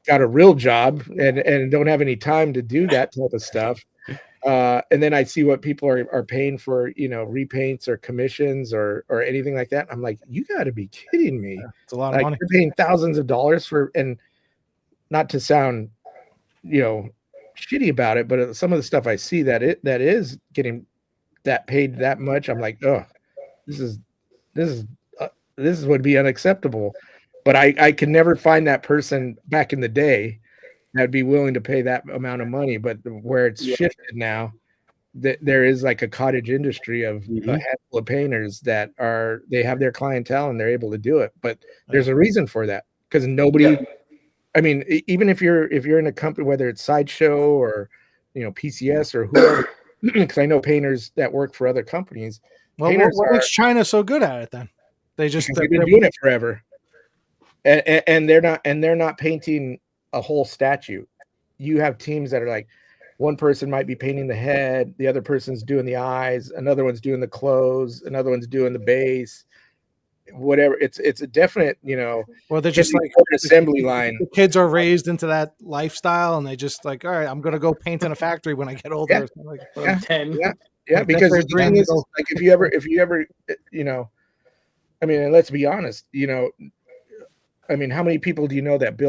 got a real job and don't have any time to do that type of stuff. And then I see what people are paying for, repaints or commissions or anything like that. I'm like, you got to be kidding me. It's a lot of money. You're paying thousands of dollars for, and not to sound, shitty about it, but some of the stuff I see that is getting that paid that much. I'm like, oh, this would be unacceptable. But I can never find that person back in the day that'd be willing to pay that amount of money. But where it's shifted now, that there is like a cottage industry of a handful of painters that they have their clientele and they're able to do it. But there's a reason for that, because nobody. I mean, even if you're in a company, whether it's Sideshow or PCS or whoever, because I know painters that work for other companies. Well, what makes China so good at it then? They've been doing it forever. And they're not painting a whole statue. You have teams that are like, one person might be painting the head, the other person's doing the eyes, another one's doing the clothes, another one's doing the base, whatever. It's a definite, Well, they're just like an assembly line. The kids are raised into that lifestyle, and they just like, all right, I'm gonna go paint in a factory when I get older. Yeah, 10. Yeah, because the thing is, like, if you ever, I mean, and let's be honest, I mean, how many people do you know that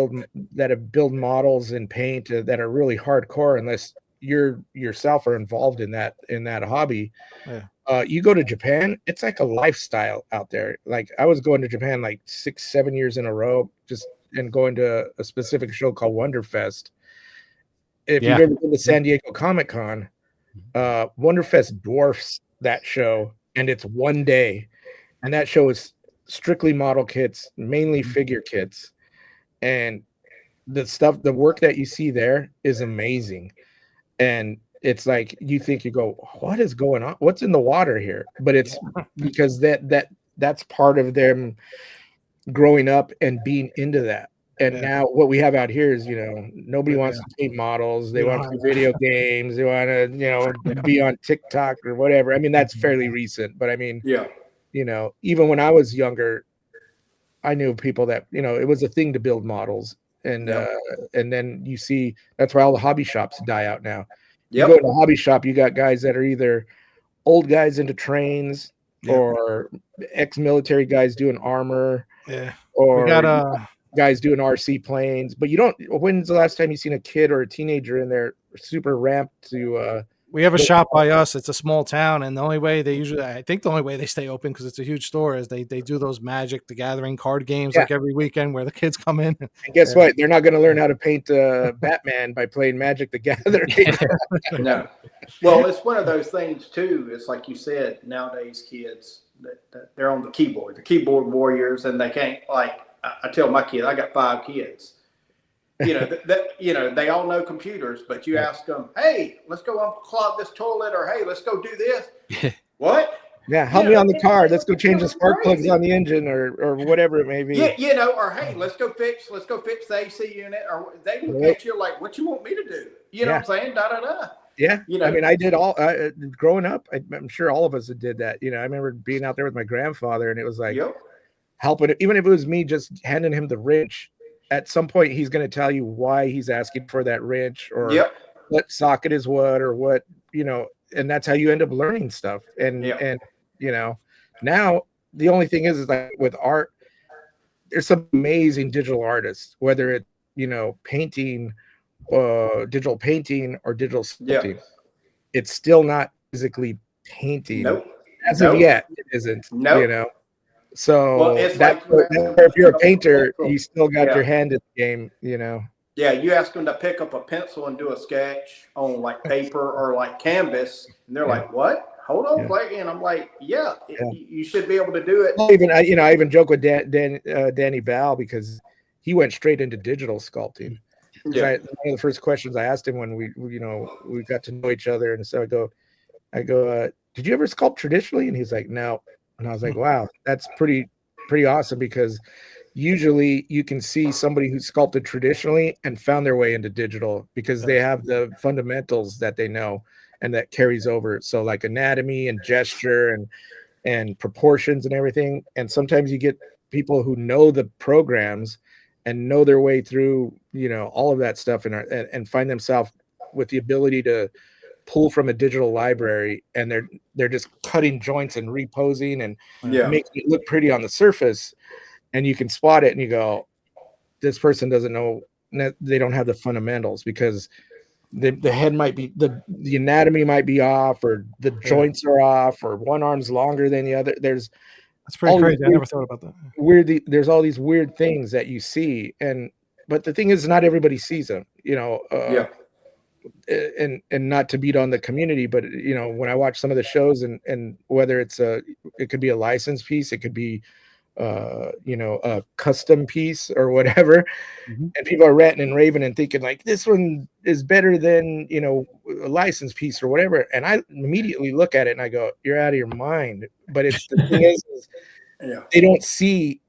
have built models in paint that are really hardcore, unless you yourself are involved in that hobby? Yeah. You go to Japan, it's like a lifestyle out there. Like, I was going to Japan like 6-7 years in a row, and going to a specific show called Wonderfest. If you've ever been to San Diego Comic-Con, Wonderfest dwarfs that show, and it's one day, and that show is strictly model kits, mainly figure kits, and the work that you see there is amazing. And it's like, you go, what is going on? What's in the water here? But it's because that's part of them growing up and being into that. And now what we have out here is, nobody wants to paint models. They want to play video games. They want to, be on TikTok or whatever. I mean, that's fairly recent, but I mean, even when I was younger, I knew people that, it was a thing to build models. And then you see, that's why all the hobby shops die out now. You go to a hobby shop, you got guys that are either old guys into trains or ex-military guys doing armor. Yeah. Or we got guys doing RC planes. But when's the last time you seen a kid or a teenager in there super ramped to we have a shop by us. It's a small town, and the only way they stay open, because it's a huge store, is they do those Magic the Gathering card games like every weekend, where the kids come in. And guess what? They're not going to learn how to paint Batman by playing Magic the Gathering. No. Well, it's one of those things too. It's like you said, nowadays kids that they're on the keyboard warriors, and they can't, like, I tell my kid, I got 5 kids. They all know computers, but you ask them, hey, let's go unclog this toilet, or hey, let's go do this. What? Yeah, help me on the car. Let's go change the spark plugs on the engine, or whatever it may be. Yeah, or hey, let's go fix the AC unit, or they look at you like, what you want me to do? You know what I'm saying? Da da da. Yeah, I mean, I did all growing up. I'm sure all of us did that. I remember being out there with my grandfather, and it was like helping. Even if it was me just handing him the wrench. At some point, he's going to tell you why he's asking for that wrench, or what socket is what, or what, and that's how you end up learning stuff. And now the only thing is like with art, there's some amazing digital artists, whether it's, painting, digital painting or digital sculpting. It's still not physically painting. As of yet, it isn't, So if you're a painter, you still got your hand in the game, Yeah, you ask them to pick up a pencil and do a sketch on like paper or like canvas, and they're like, "What? Hold on, play." And I'm like, you should be able to do it. I even joke with Danny Ball, because he went straight into digital sculpting. One of the first questions I asked him when we got to know each other, and so I go, did you ever sculpt traditionally? And he's like, no. And I was like, wow, that's pretty awesome, because usually you can see somebody who sculpted traditionally and found their way into digital because they have the fundamentals that they know and that carries over. So like anatomy and gesture and proportions and everything. And sometimes you get people who know the programs and know their way through, all of that stuff, and find themselves with the ability to pull from a digital library, and they're just cutting joints and reposing and making it look pretty on the surface, and you can spot it and you go, this person doesn't know, they don't have the fundamentals, because the head might be, the anatomy might be off, or the joints are off, or one arm's longer than the other. That's pretty crazy. I never thought about that. There's all these weird things that you see, but the thing is, not everybody sees them, and not to beat on the community, but when I watch some of the shows, and whether it could be a licensed piece, it could be a custom piece or whatever, and people are ranting and raving and thinking like, this one is better than a licensed piece or whatever, and I immediately look at it and I go, you're out of your mind. But it's the thing is they don't see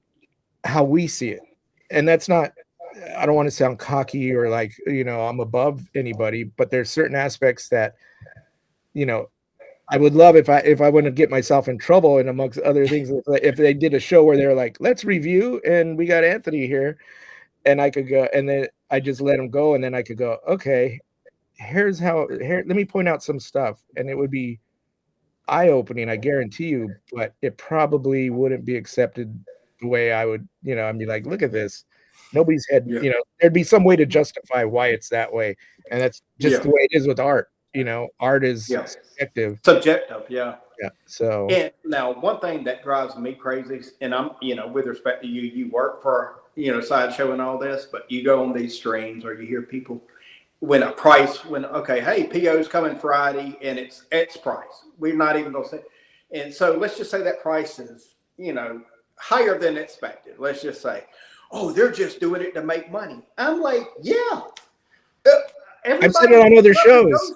how we see it, and that's not, I don't want to sound cocky or like I'm above anybody, but there's certain aspects that I would love if I wouldn't get myself in trouble, and amongst other things, if they did a show where they're like, let's review, and we got Anthony here, and I could go, and then I just let him go, and then I could go, okay, let me point out some stuff, and it would be eye-opening, I guarantee you, but it probably wouldn't be accepted the way I would, I'd be like, look at this. Nobody's had, there'd be some way to justify why it's that way. And that's just the way it is with art. Art is subjective. Yeah. So, and now one thing that drives me crazy, and I'm, with respect to you work for, Sideshow and all this, but you go on these streams or you hear people okay, hey, PO's coming Friday and it's X price. We're not even going to say. And so let's just say that price is, higher than expected. Let's just say, oh, they're just doing it to make money. I'm like, yeah. I've said it on other shows.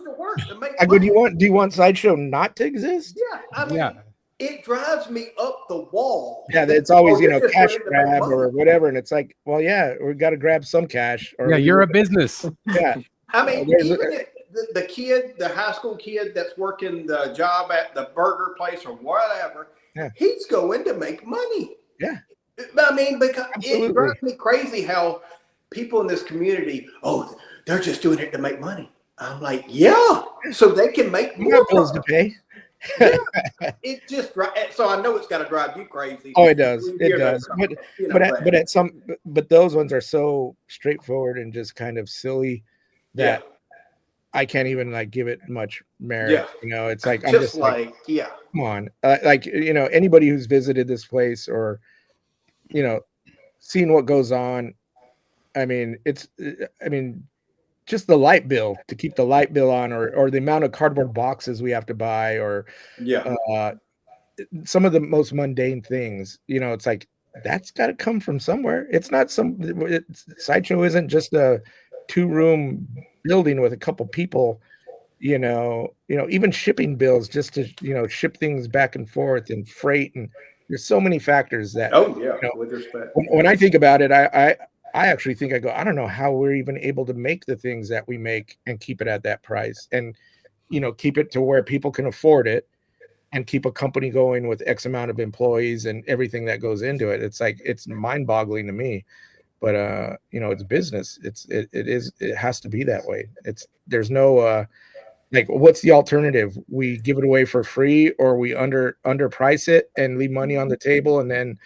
I go, do you want Sideshow not to exist? Yeah. I mean, it drives me up the wall. Yeah, it's always, cash grab or whatever. And it's like, well, yeah, we've got to grab some cash. Or you're a business. Yeah. I mean, even the high school kid that's working the job at the burger place or whatever, he's going to make money. Yeah. I mean, because it drives me crazy how people in this community, they're just doing it to make money. I'm like, yeah, so they can make more. Bills to pay. It just, so I know it's got to drive you crazy. Oh, it does. It does. But those ones are so straightforward and just kind of silly that I can't even give it much merit. Yeah. It's like, I'm just like, come on. Anybody who's visited this place or, seen what goes on. I mean, just the light bill, to keep the light bill on, or the amount of cardboard boxes we have to buy, or some of the most mundane things, it's like, that's got to come from somewhere. It's not Sideshow isn't just a 2-room building with a couple people, even shipping bills just to, ship things back and forth, and freight, and there's so many factors that, with respect. When I think about it, I actually think I don't know how we're even able to make the things that we make and keep it at that price, and, keep it to where people can afford it, and keep a company going with X amount of employees and everything that goes into it. It's like, it's mind boggling to me, but, it's business. It has to be that way. There's no, what's the alternative? We give it away for free, or we underprice it and leave money on the table. And then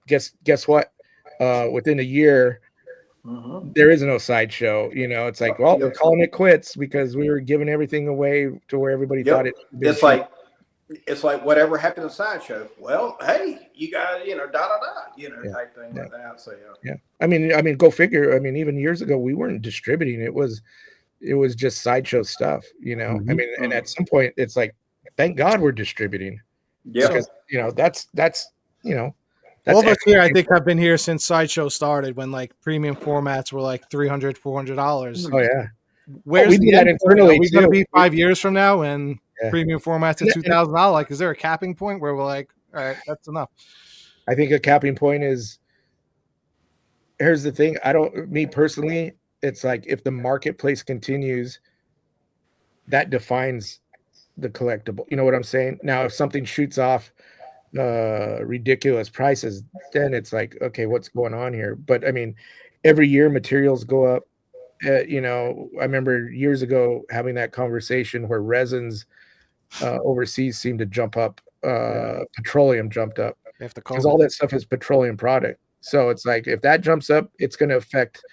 guess what? Within a year, there is no Sideshow. It's like, well, we're calling it quits because we were giving everything away to where everybody thought it. It's like whatever happened to Sideshow. Well, hey, you guys, type thing like that. So yeah. I mean, go figure. I mean, even years ago, we weren't distributing. It was just Sideshow stuff. I mean, and at some point, it's like, thank God we're distributing. Yeah, because that's all of us here, I think, have been here since Sideshow started, when premium formats were $300, $400. Oh yeah. Where's we do that internally? Are we going to be 5 years from now and premium formats at $2,000? Is there a capping point where we're like, All right, that's enough. I think a capping point is, here's the thing. Me personally, it's like if the marketplace continues, that defines the collectible. You know what I'm saying? Now, if something shoots off ridiculous prices, then it's like, okay, what's going on here? But I mean, every year materials go up. You know, I remember years ago having that conversation where resins overseas seemed to jump up. Petroleum jumped up After because COVID. all that stuff is petroleum product. So it's like if that jumps up, it's going to affect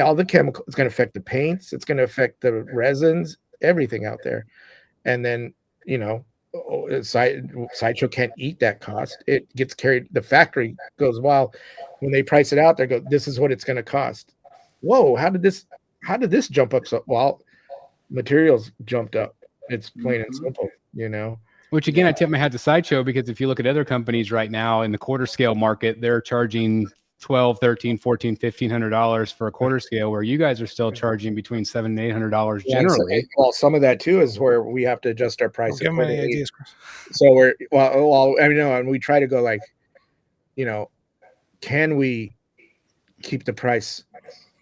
all the chemicals. It's going to affect the paints. It's going to affect the resins, everything out there. And then, you know, Sideshow can't eat that cost. It gets carried. The factory goes, well, when they price it out, they go, this is what it's going to cost. Whoa, how did this jump up? So, well, materials jumped up. It's plain and simple, you know. Which again, I tip my hat to Sideshow, because if you look at other companies right now in the quarter scale market, they're charging $1,200, $1,300, $1,400, $1,500 for a quarter scale, where you guys are still charging between $700 and $800 generally. Well, some of that too is where we have to adjust our price. Don't give me any ideas, Chris. So we're I mean, no, and we try to go like, you know, can we keep the price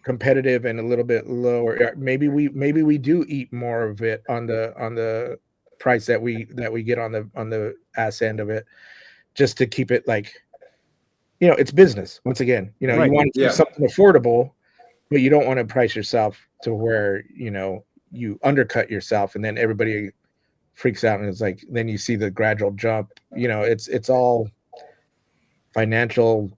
competitive and a little bit lower? Maybe we do eat more of it on the price that we get on the ass end of it, just to keep it like, you know, it's business. Once again, you know, Right. you want to keep something affordable, but you don't want to price yourself to where, you know, you undercut yourself and then everybody freaks out and it's like, then you see the gradual jump. You know, it's all financial.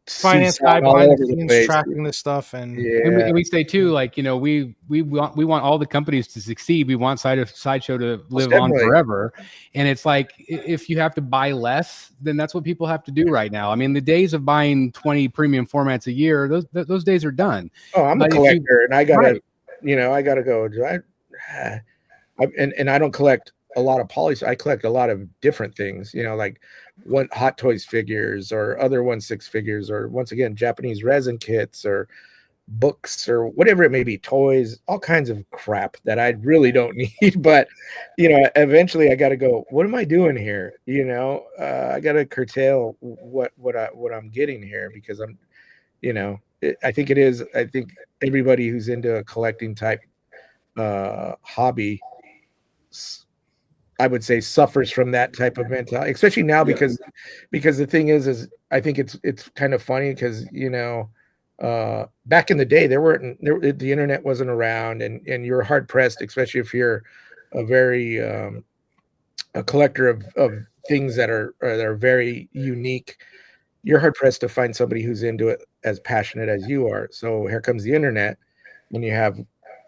Finance guy behind the scenes tracking this stuff, and and we say too, like, you know, we want all the companies to succeed. We want Sideshow to live on forever, and it's like, if you have to buy less, then that's what people have to do right now. I mean, the days of buying 20 premium formats a year, those days are done. Oh, I'm a collector, and I gotta, you know, I gotta go. And I don't collect a lot of polys. I collect a lot of different things, you know, like Hot Toys figures or other 1/6 figures, or once again, Japanese resin kits or books or whatever it may be, toys, all kinds of crap that I really don't need. But, you know, eventually I got to go, what am I doing here? You know, I got to curtail what I'm getting here, because I'm, you know, I think everybody who's into a collecting type hobby, I would say, suffers from that type of mentality, especially now, because the thing is I think it's kind of funny, because, you know, back in the day the internet wasn't around, and you're hard pressed, especially if you're a very a collector of things that are very unique. You're hard pressed to find somebody who's into it as passionate as you are. So here comes the internet, and you have,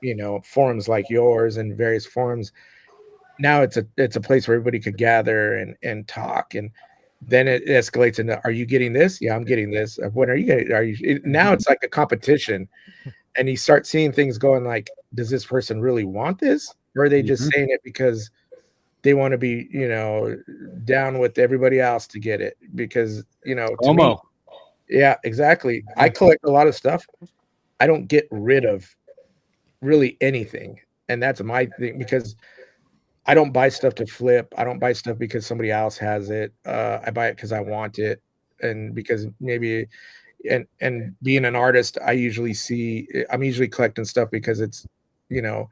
you know, forums like yours and various forums. Now it's a place where everybody could gather and talk, and then it escalates into, are you getting this? Yeah, I'm getting this. When are you getting? Now it's like a competition, and you start seeing things going like, does this person really want this, or are they just saying it because they want to be, you know, down with everybody else to get it? Because, you know, to me, yeah, exactly. I collect a lot of stuff. I don't get rid of really anything, and that's my thing, because I don't buy stuff to flip. I don't buy stuff because somebody else has it. I buy it because I want it, and because maybe, and being an artist, I'm usually collecting stuff because it's, you know,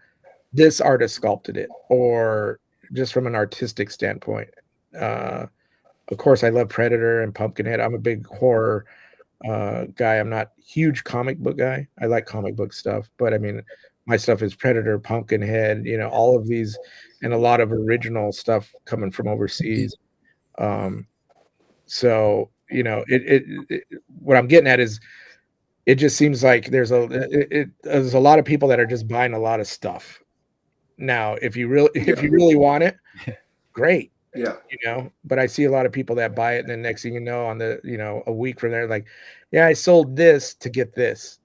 this artist sculpted it, or just from an artistic standpoint. Of course, I love Predator and Pumpkinhead. I'm a big horror guy. I'm not a huge comic book guy. I like comic book stuff, but I mean, my stuff is Predator, Pumpkinhead, you know, all of these, and a lot of original stuff coming from overseas. So, you know, what I'm getting at is, it just seems like there's a lot of people that are just buying a lot of stuff. Now, if you really want it, great. Yeah. You know, but I see a lot of people that buy it, and then next thing you know, a week from there, like, yeah, I sold this to get this.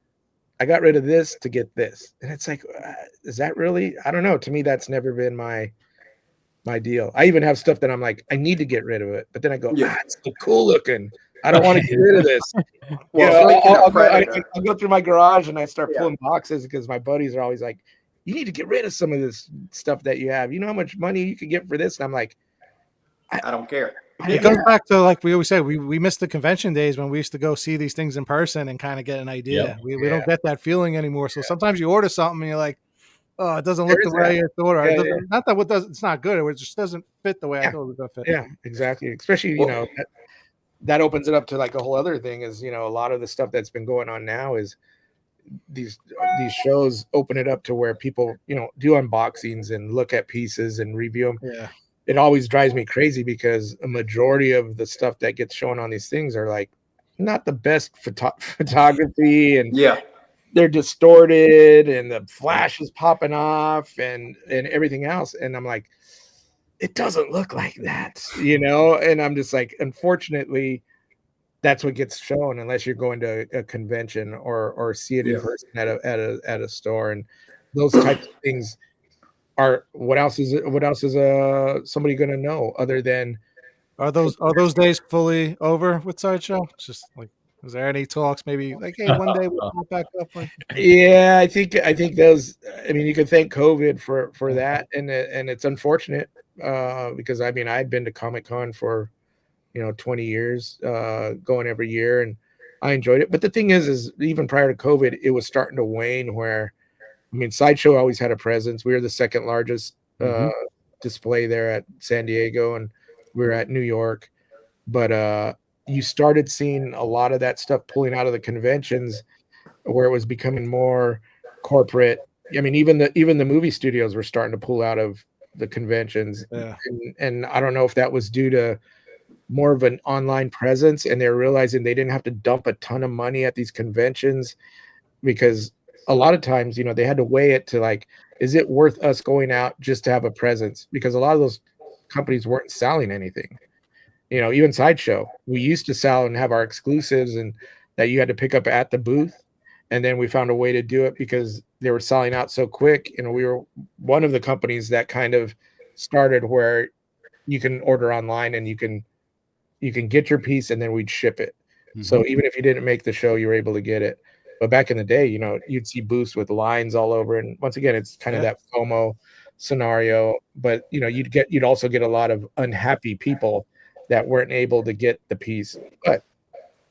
I got rid of this to get this. And it's like, is that really? I don't know. To me, that's never been my deal. I even have stuff that I'm like, I need to get rid of it. But then I go, it's so cool looking. I don't want to get rid of this. Well, you know, I'll go through my garage and I start pulling boxes, because my buddies are always like, you need to get rid of some of this stuff that you have. You know how much money you could get for this? And I'm like, I don't care. It goes back to, like we always say, we miss the convention days when we used to go see these things in person and kind of get an idea. Yep. We don't get that feeling anymore. So sometimes you order something and you're like, oh, it doesn't look There the is way I thought. Or Yeah, it doesn't, not that what does it's not good. It just doesn't fit the way I thought it was gonna fit. Yeah, exactly. Especially, you know, that opens it up to like a whole other thing is, you know, a lot of the stuff that's been going on now is these shows open it up to where people, you know, do unboxings and look at pieces and review them. Yeah. It always drives me crazy because a majority of the stuff that gets shown on these things are like not the best photography, and they're distorted and the flash is popping off and everything else. And I'm like, it doesn't look like that, you know? And I'm just like, unfortunately, that's what gets shown unless you're going to a convention or see it in person at a store. And those types of things are what else is somebody going to know other than Are those days fully over with Sideshow? Just like, is there any talks maybe like, hey, one day we'll pop back up? Like, yeah, I think those, I mean, you can thank COVID for that. And it's unfortunate because I mean, I'd been to Comic-Con for, you know, 20 years, going every year, and I enjoyed it. But the thing is even prior to COVID, it was starting to wane where, I mean, Sideshow always had a presence. We were the second largest display there at San Diego, and we were at New York. But you started seeing a lot of that stuff pulling out of the conventions where it was becoming more corporate. I mean, even the movie studios were starting to pull out of the conventions. Yeah. And I don't know if that was due to more of an online presence, and they're realizing they didn't have to dump a ton of money at these conventions, because a lot of times, you know, they had to weigh it to like, is it worth us going out just to have a presence? Because a lot of those companies weren't selling anything. You know, even Sideshow, we used to sell and have our exclusives and that you had to pick up at the booth. And then we found a way to do it because they were selling out so quick. And we were one of the companies that kind of started where you can order online and you can get your piece and then we'd ship it. So even if you didn't make the show, you were able to get it. But back in the day, you know, you'd see booths with lines all over. And once again, it's kind of that FOMO scenario. But, you know, you'd also get a lot of unhappy people that weren't able to get the piece. But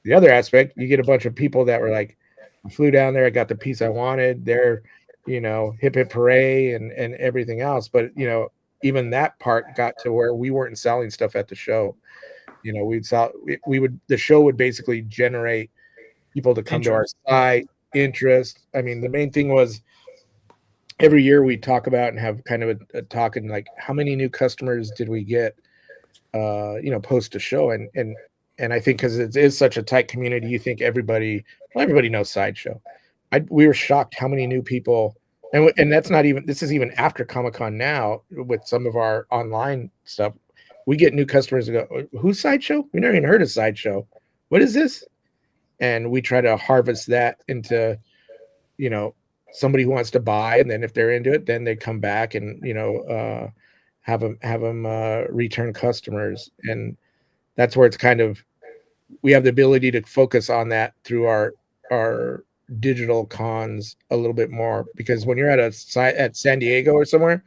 the other aspect, you get a bunch of people that were like, I flew down there, I got the piece I wanted. They're, you know, hip hip hooray and everything else. But, you know, even that part got to where we weren't selling stuff at the show. You know, the show would basically generate people to come to our site, interest. I mean, the main thing was every year we talk about and have kind of a talk and like, how many new customers did we get, you know, post a show? And I think because it is such a tight community, you think everybody knows Sideshow. We were shocked how many new people, and that's not even, this is even after Comic-Con now with some of our online stuff. We get new customers who go, who's Sideshow? We never even heard of Sideshow. What is this? And we try to harvest that into, you know, somebody who wants to buy. And then if they're into it, then they come back and, you know, have them return customers. And that's where it's kind of, we have the ability to focus on that through our digital cons a little bit more, because when you're at San Diego or somewhere,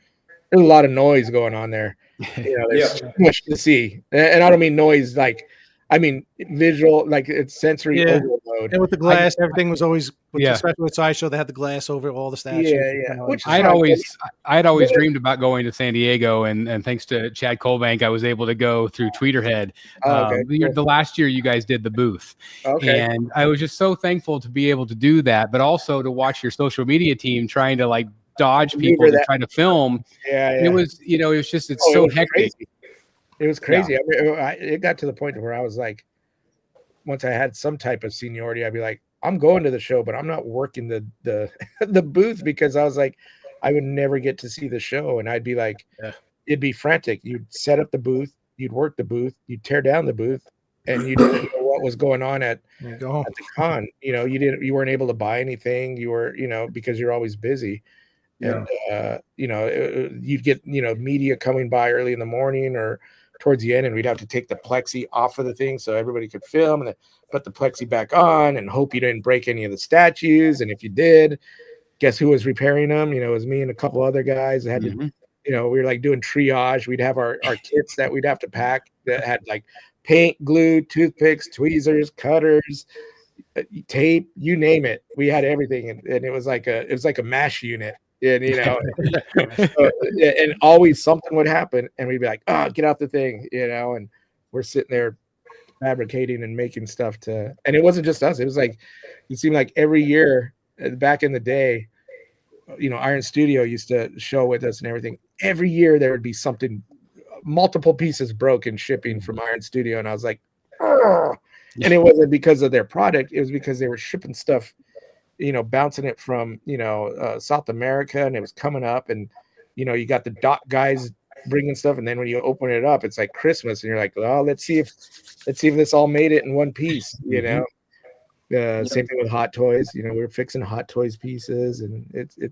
there's a lot of noise going on there. You know, there's so much to see, and I don't mean noise like, I mean visual, like it's sensory overload. And with the glass, everything was always, especially with Sideshow, they had the glass over all the statues. Which I'd always dreamed about going to San Diego, and thanks to Chad Colbank, I was able to go through Tweeterhead. The last year you guys did the booth, and I was just so thankful to be able to do that, but also to watch your social media team trying to like dodge people to try to film. It was, you know, it's so hectic. It was crazy. I mean, it got to the point where I was like, once I had some type of seniority, I'd be like, I'm going to the show, but I'm not working the the booth, because I was like, I would never get to see the show. And I'd be like, it'd be frantic. You'd set up the booth, you'd work the booth, you'd tear down the booth, and you didn't know what was going on at the con. You know, you weren't able to buy anything. You were, you know, because you're always busy. And you know, you'd get, you know, media coming by early in the morning or towards the end, and we'd have to take the plexi off of the thing so everybody could film, and then put the plexi back on and hope you didn't break any of the statues. And if you did, guess who was repairing them? You know, it was me and a couple other guys that had to you know, we were like doing triage. We'd have our kits that we'd have to pack that had like paint, glue, toothpicks, tweezers, cutters, tape, you name it. We had everything, and it was like a mash unit. And you know, and always something would happen, and we'd be like, "Oh, get out the thing," you know. And we're sitting there fabricating and making stuff and it wasn't just us. It was like, it seemed like every year back in the day, you know, Iron Studio used to show with us and everything. Every year there would be something, multiple pieces broken shipping from Iron Studio, and I was like, oh. And it wasn't because of their product; it was because they were shipping stuff, you know, bouncing it from, you know, South America, and it was coming up, and you know, you got the dock guys bringing stuff, and then when you open it up, it's like Christmas, and you're like, well, let's see if this all made it in one piece, you know. Same thing with Hot Toys. You know, we were fixing Hot Toys pieces, and it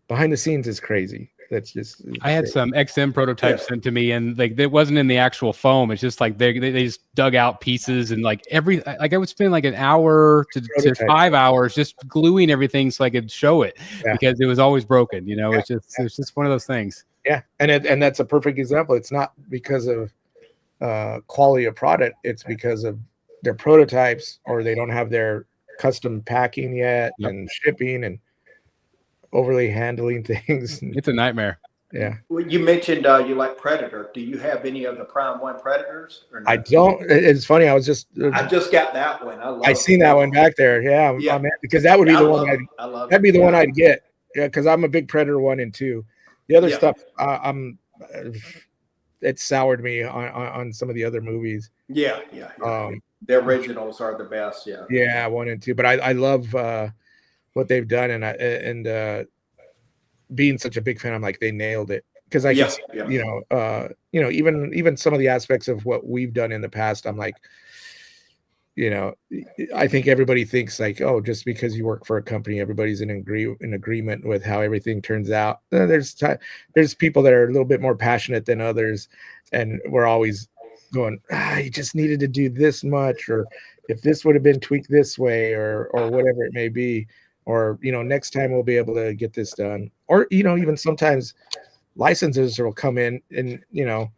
behind the scenes is crazy. That's just. I had some XM prototypes sent to me, and like it wasn't in the actual foam. It's just like they just dug out pieces, and like I would spend like an hour to 5 hours just gluing everything so I could show it because it was always broken. You know, it's just one of those things. Yeah, and that's a perfect example. It's not because of quality of product. It's because of their prototypes, or they don't have their custom packing yet and shipping and overly handling things. It's a nightmare. Yeah. Well, you mentioned you like Predator. Do you have any of the Prime 1 Predators? Or I don't. It's funny. I just got that one. I seen that one back there. Yeah. Because that would be the one. That'd be the one I'd get. Yeah, because I'm a big Predator 1 and 2. The other stuff, it soured me on some of the other movies. Yeah. The originals are the best. Yeah. Yeah, 1 and 2. But I love what they've done, and being such a big fan, I'm like, they nailed it, because I can see, you know, even some of the aspects of what we've done in the past, I'm like, you know, I think everybody thinks like, oh, just because you work for a company, everybody's in agreement with how everything turns out. There's people that are a little bit more passionate than others, and we're always going, you just needed to do this much, or if this would have been tweaked this way, or whatever it may be, or you know, next time we'll be able to get this done. Or you know, even sometimes licenses will come in and you know,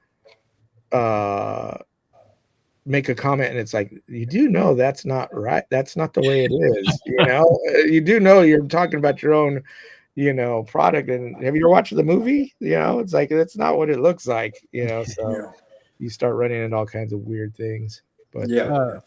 make a comment, and it's like, you do know that's not right, that's not the way it is. You know, you do know you're talking about your own, you know, product, and have you ever watched the movie? You know, it's like, that's not what it looks like, you know. So you start running into all kinds of weird things. But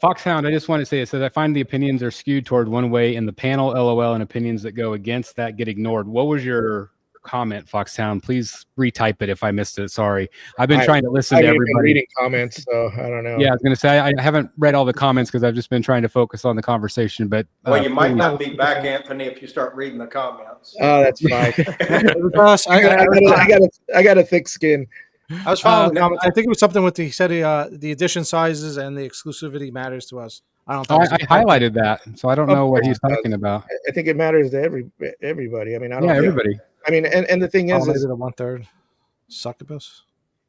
Foxhound, I just want to say, it says, I find the opinions are skewed toward one way in the panel, LOL, and opinions that go against that get ignored. What was your comment, Foxhound? Please retype it if I missed it. Sorry. I've been trying to listen to everybody. Been reading comments, so I don't know. Yeah, I was going to say, I haven't read all the comments because I've just been trying to focus on the conversation. But well, you might not be back, Anthony, if you start reading the comments. Oh, that's fine. I got a thick skin. I was following the comments. I think it was something with he said the edition sizes and the exclusivity matters to us. I don't think I highlighted that, so I don't know what he's talking about. I think it matters to everybody. I mean, I don't. Yeah, everybody. I mean, and the thing is the 1/3 succubus.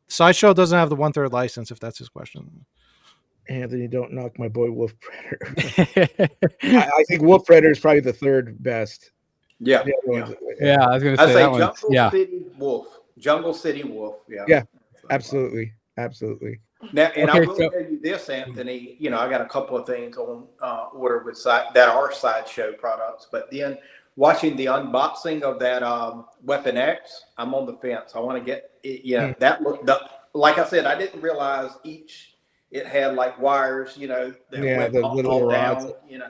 Sideshow doesn't have the 1/3 license, if that's his question. Anthony, don't knock my boy Wolf Predator. I think Wolf Predator is probably the third best. Yeah, I was going to say that one. City Wolf. Jungle City Wolf. Yeah, absolutely. Now, and I will tell you this, Anthony. You know, I got a couple of things on order with that are Sideshow products, but then watching the unboxing of that Weapon X, I'm on the fence. I want to get it. Yeah, that looked. Like I said, I didn't realize it had like wires. You know, that went the all little rods. down. You know,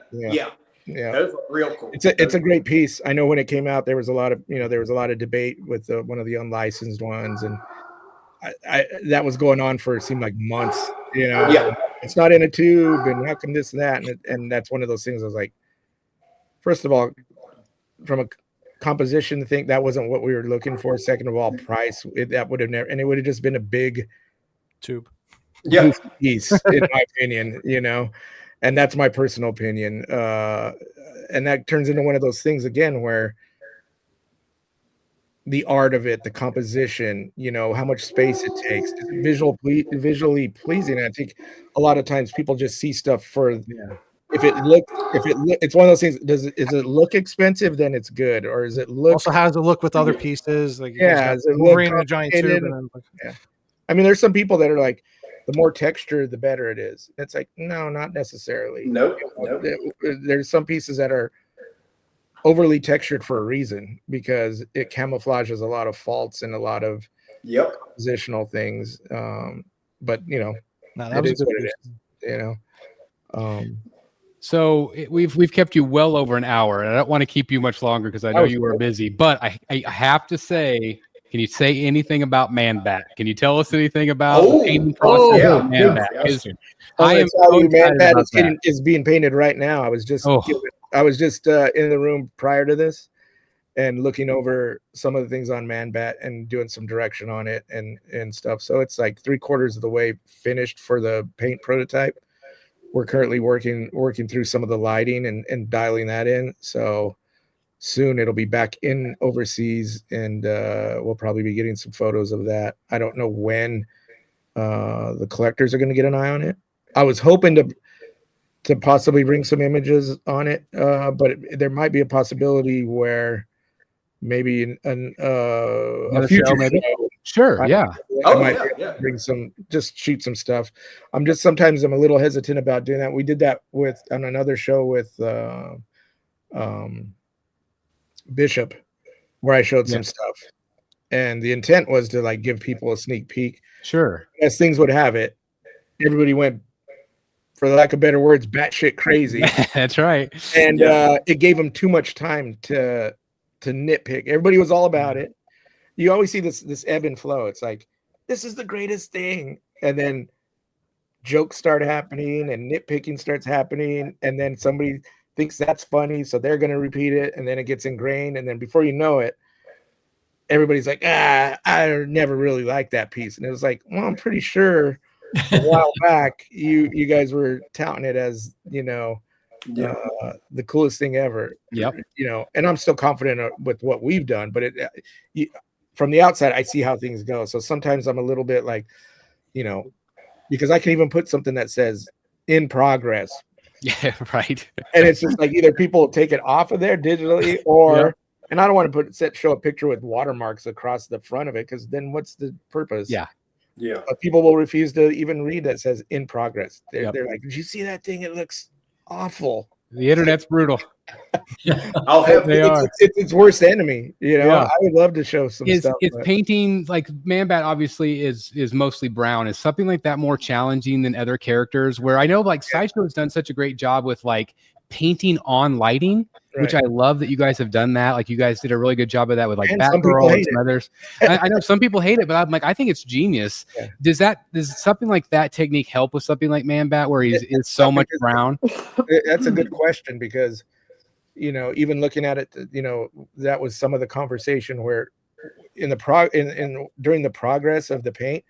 yeah, those are real cool. It's a great piece. I know when it came out, there was a lot of debate with one of the unlicensed ones, and I that was going on for, it seemed like months. You know, it's not in a tube, and how come this and that, and that's one of those things. I was like, first of all, from a composition thing, that wasn't what we were looking for. Second of all, price, that would have never, and it would have just been a big tube piece, in my opinion. You know. And that's my personal opinion. And that turns into one of those things again where the art of it, the composition, you know, how much space it takes, visually pleasing. I think a lot of times people just see stuff for it's one of those things. Is it look expensive? Then it's good, or is it look? Also has to look with other pieces. Like you guys got Does it look Wolverine in a giant tube, and then yeah. I mean, there's some people that are like, the more texture, the better it is. It's like, no, not necessarily. Nope. There's some pieces that are overly textured for a reason because it camouflages a lot of faults and a lot of positional things. But that was is what it is. So we've kept you well over an hour, and I don't want to keep you much longer because I know you are busy. But I have to say, can you say anything about Man-Bat? Can you tell us anything about the painting process of Man-Bat? I am so excited about that. Is being painted right now. I was just in the room prior to this and looking over some of the things on Man-Bat and doing some direction on it and stuff. So it's like 3/4 of the way finished for the paint prototype. We're currently working through some of the lighting and dialing that in. So soon it'll be back in overseas, and we'll probably be getting some photos of that. I don't know when the collectors are going to get an eye on it. I was hoping to possibly bring some images on it, but there might be a possibility where maybe a future show. Sure, I might bring just shoot some stuff. Sometimes I'm a little hesitant about doing that. We did that on another show with Bishop, where I showed some stuff, and the intent was to like give people a sneak peek. Sure. As things would have it, everybody went, for lack of better words, batshit crazy. That's right. And it gave them too much time to nitpick. Everybody was all about it. You always see this ebb and flow. It's like, this is the greatest thing. And then jokes start happening and nitpicking starts happening. And then somebody thinks that's funny, so they're going to repeat it. And then it gets ingrained. And then before you know it, everybody's like, I never really liked that piece. And it was like, well, I'm pretty sure a while back you guys were touting it as, the coolest thing ever. Yep. And I'm still confident with what we've done, but from the outside, I see how things go. So sometimes I'm a little bit like, because I can even put something that says in progress. Yeah, right. And it's just like either people take it off of there digitally or, and I don't want to show a picture with watermarks across the front of it, because then what's the purpose? Yeah. But people will refuse to even read that says in progress. They're like, did you see that thing? It looks awful. The internet's brutal. It's its worst enemy. I would love to show some stuff. Painting like Man-Bat obviously is mostly brown. Is something like that more challenging than other characters? Where I know like Sideshow has done such a great job with like painting on lighting, which I love that you guys have done that. Like you guys did a really good job of that with like Batgirl and some others. I know some people hate it, but I'm like, I think it's genius. Does something like that technique help with something like Man-Bat where he's so much brown? That's a good question, because even looking at it, that was some of the conversation where during the progress of the paint,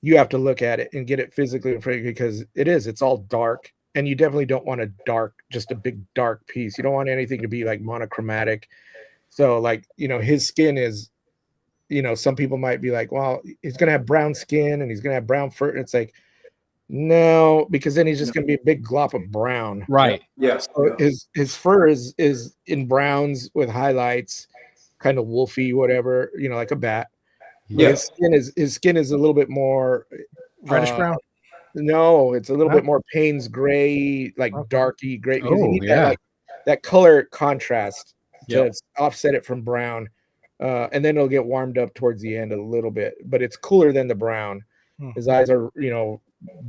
you have to look at it and get it physically, because it's all dark. And you definitely don't want just a big dark piece. You don't want anything to be like monochromatic. So like, his skin is, some people might be like, well, he's going to have brown skin and he's going to have brown fur. It's like, no, because then he's just going to be a big glop of brown. Right. Yes. So his fur is in browns with highlights, kind of wolfy, whatever, like a bat. Yeah. His skin is a little bit more reddish brown. No, it's a little bit more Payne's gray, like darky gray. That color contrast to offset it from brown, and then it'll get warmed up towards the end a little bit. But it's cooler than the brown. His eyes are,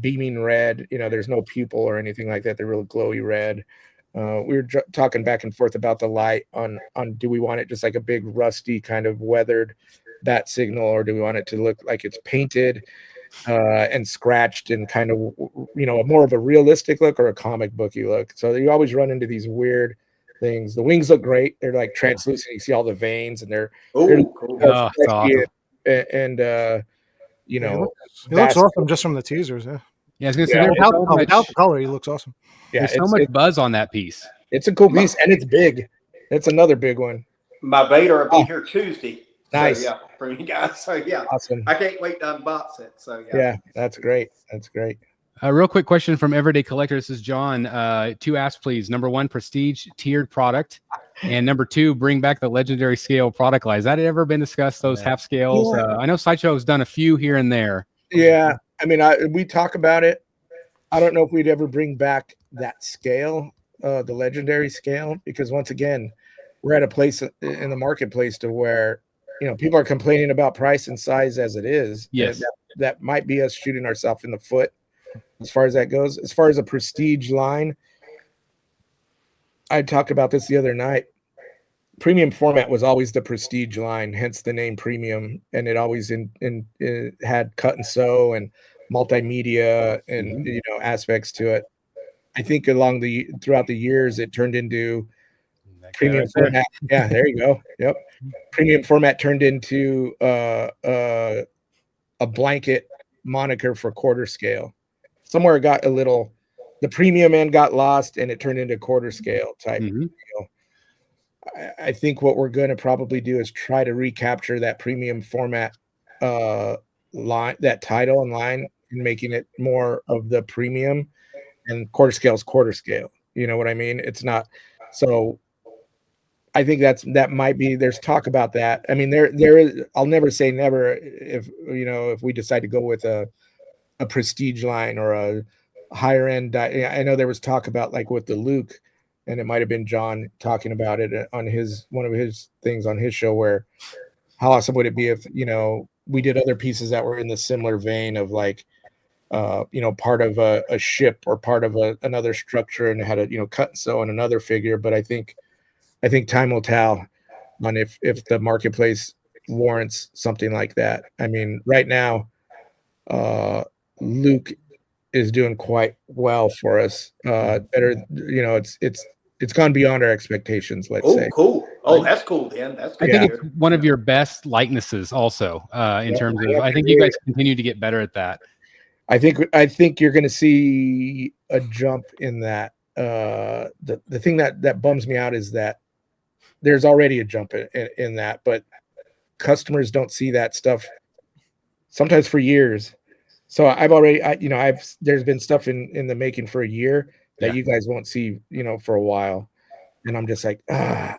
beaming red. There's no pupil or anything like that. They're real glowy red. We were talking back and forth about the light on do we want it just like a big rusty kind of weathered bat signal, or do we want it to look like it's painted and scratched and kind of, more of a realistic look or a comic booky look. So you always run into these weird things. The wings look great. They're like translucent. You see all the veins, and they're awesome. And he looks awesome just from the teasers. I was gonna say, without the color, he looks awesome. There's so much buzz on that piece. It's a cool piece, and it's big. That's another big one. My Vader will be here Tuesday. Nice. So, for you guys. So awesome. I can't wait to unbox it. So yeah, that's great. That's great. A real quick question from Everyday Collector. This is John. 2 asks, please. Number 1, prestige tiered product. And number 2, bring back the legendary scale product line. Has that ever been discussed, those half scales? Yeah. I know Sideshow has done a few here and there. Yeah. I mean, we talk about it. I don't know if we'd ever bring back that scale, the legendary scale, because once again, we're at a place in the marketplace to where, people are complaining about price and size as it is. Yes. And that might be us shooting ourselves in the foot as far as that goes. As far as a prestige line, I talked about this the other night. Premium format was always the prestige line, hence the name premium, and it always it had cut and sew and multimedia and aspects to it. I think throughout the years, it turned into premium format. Yeah, there you go. Yep, premium format turned into a blanket moniker for quarter scale. Somewhere it got the premium end got lost, and it turned into quarter scale type. I think what we're going to probably do is try to recapture that premium format line, that title and line, and making it more of the premium, and quarter scale is quarter scale. You know what I mean? It's not. So I think that might be, there's talk about that. I mean, there is, I'll never say never if we decide to go with a prestige line or a higher end. I know there was talk about, like, with the Luke, and it might have been John talking about it on one of his things on his show, where how awesome would it be if, we did other pieces that were in the similar vein of, like, part of a ship or part of another structure, and had a, cut and sew on another figure. But I think time will tell on if the marketplace warrants something like that. I mean, right now, Luke is doing quite well for us. Better, it's gone beyond our expectations, let's say. Cool. Oh, that's cool, Dan. That's good. I think it's one of your best likenesses also, in terms of, I think you guys continue to get better at that. I think you're going to see a jump in that. The thing that bums me out is that there's already a jump in that, but customers don't see that stuff sometimes for years. So there's been stuff in the making for a year that you guys won't see, for a while. And I'm just like, and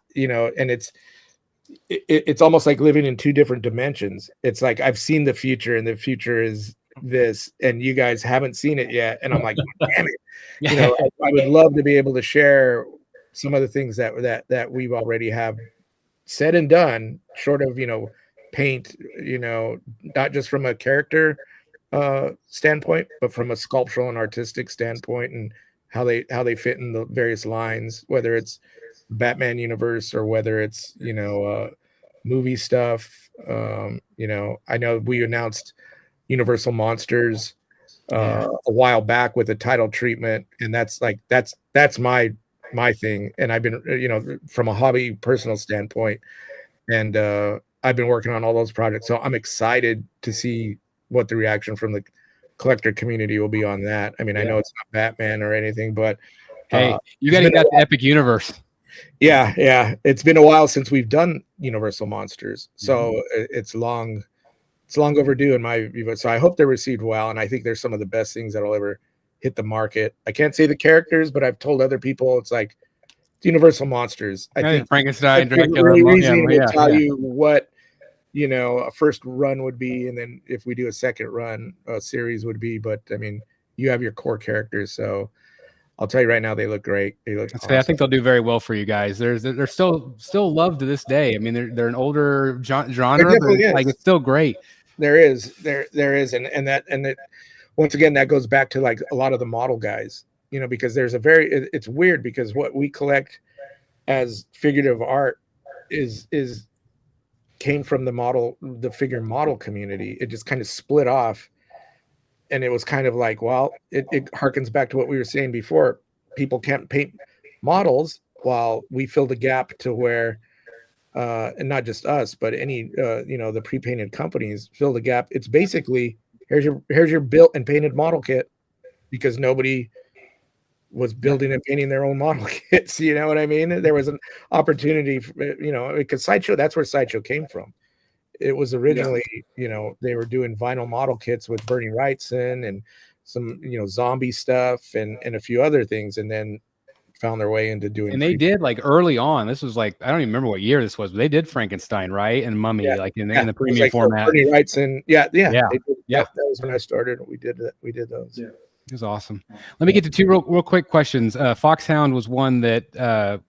it's almost like living in 2 different dimensions. It's like, I've seen the future, and the future is this, and you guys haven't seen it yet. And I'm like, damn it. I would love to be able to share some of the things that we've already have said and done, short of, paint, not just from a character standpoint, but from a sculptural and artistic standpoint, and how they fit in the various lines, whether it's Batman universe or whether it's movie stuff. I know we announced Universal Monsters a while back with a title treatment, and that's my thing. And I've been, from a hobby personal standpoint, and I've been working on all those projects, so I'm excited to see what the reaction from the collector community will be on that. I mean, I know it's not Batman or anything, but hey, you got to get the Epic Universe. Yeah, it's been a while since we've done Universal Monsters, so it's long overdue in my view. So I hope they're received well, and I think they're some of the best things that'll ever hit the market. I can't say the characters, but I've told other people it's like Universal Monsters. I think Frankenstein, Dracula, really reasoning to tell you what a first run would be, and then if we do a second run, a series would be. But I mean, you have your core characters, so I'll tell you right now, they look great. They look awesome. I think they'll do very well for you guys. They're still loved to this day. I mean, they're an older genre, but it's still great. There is, and that once again, that goes back to, like, a lot of the model guys, because there's it's weird, because what we collect as figurative art came from the figure model community. It just kind of split off, and it was kind of like, well, it harkens back to what we were saying before. People can't paint models, while we filled a gap to where, and not just us, but any the pre-painted companies fill the gap. It's basically, here's your built and painted model kit, because nobody was building and painting their own model kits. You know what I mean? There was an opportunity, because Sideshow, that's where Sideshow came from. It was originally, they were doing vinyl model kits with Bernie Wrightson and some zombie stuff and a few other things, and then found their way into doing. And they did like early on. This was like, I don't even remember what year this was, but they did Frankenstein, right? And Mummy, like in the premium like format. Bernie Wright's and yeah. Yeah. That was when I started. We did those. Yeah. It was awesome. Let me get to two real quick questions. Foxhound was one that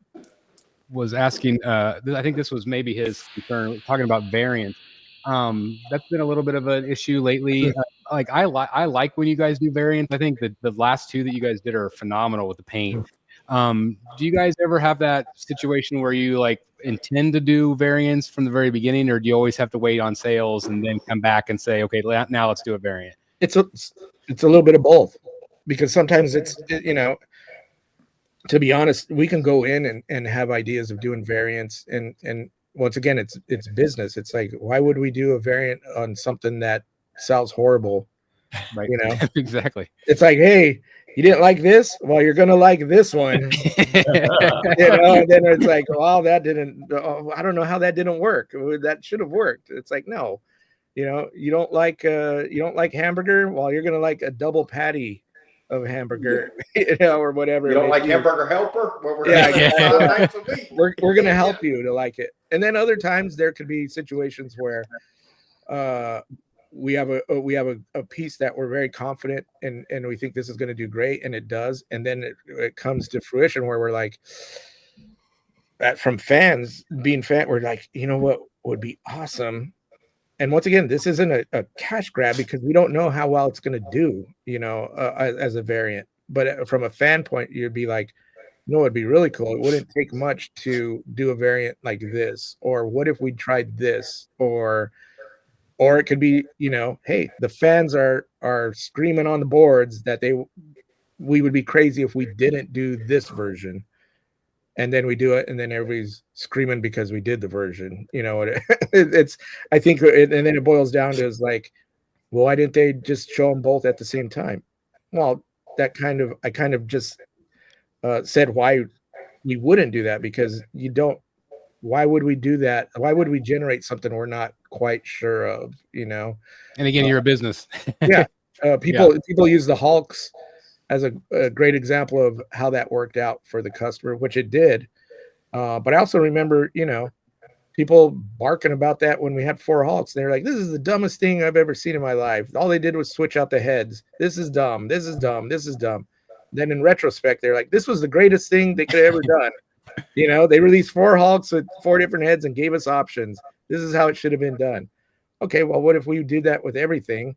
was asking. I think this was maybe his concern, talking about variants. That's been a little bit of an issue lately. Like I like when you guys do variants. I think that the last two that you guys did are phenomenal with the paint. Do you guys ever have that situation where you like intend to do variants from the very beginning, or do you always have to wait on sales and then come back and say, okay, now let's do a variant? It's a little bit of both, because sometimes to be honest, we can go in and have ideas of doing variants, and once again, it's business. It's like, why would we do a variant on something that sells horrible? Right. Exactly. It's like, hey, you didn't like this? Well, you're gonna like this one. And then it's like, well, that didn't. I don't know how that didn't work. That should have worked. It's like, no, you don't like hamburger. Well, you're gonna like a double patty of hamburger, or whatever. You don't like hamburger helper? We're gonna help you to like it. And then other times there could be situations where we have a piece that we're very confident in, and we think this is going to do great, and it does, and then it comes to fruition where we're like, from fans being we're like, what would be awesome. And once again, this isn't a cash grab, because we don't know how well it's going to do, as a variant. But from a fan point, you'd be like, it'd be really cool. It wouldn't take much to do a variant like this. Or what if we tried this? Or it could be, hey, the fans are screaming on the boards that we would be crazy if we didn't do this version. And then we do it, and then everybody's screaming because we did the version. I think, and then it boils down to is like, well, why didn't they just show them both at the same time? Well, I kind of just said why we wouldn't do that, because why would we do that? Why would we generate something we're not quite sure of, And again, you're a business. People use the Hulks as a great example of how that worked out for the customer, which it did. But I also remember, people barking about that when we had 4 Hulks. They're like, this is the dumbest thing I've ever seen in my life. All they did was switch out the heads. This is dumb. This is dumb. This is dumb. Then in retrospect, they're like, this was the greatest thing they could have ever done. They released 4 Hulks with 4 different heads and gave us options. This is how it should have been done. Okay, well, what if we did that with everything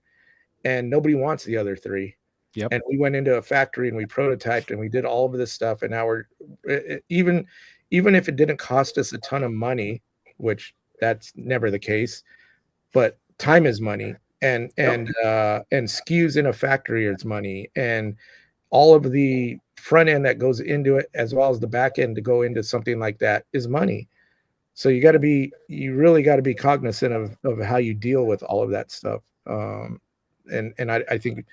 and nobody wants the other 3? Yep. And we went into a factory and we prototyped and we did all of this stuff. And now we're even if it didn't cost us a ton of money, which that's never the case, but time is money, and SKUs in a factory is money, and all of the front end that goes into it, as well as the back end to go into something like that, is money. So you really got to be cognizant of how you deal with all of that stuff. And I think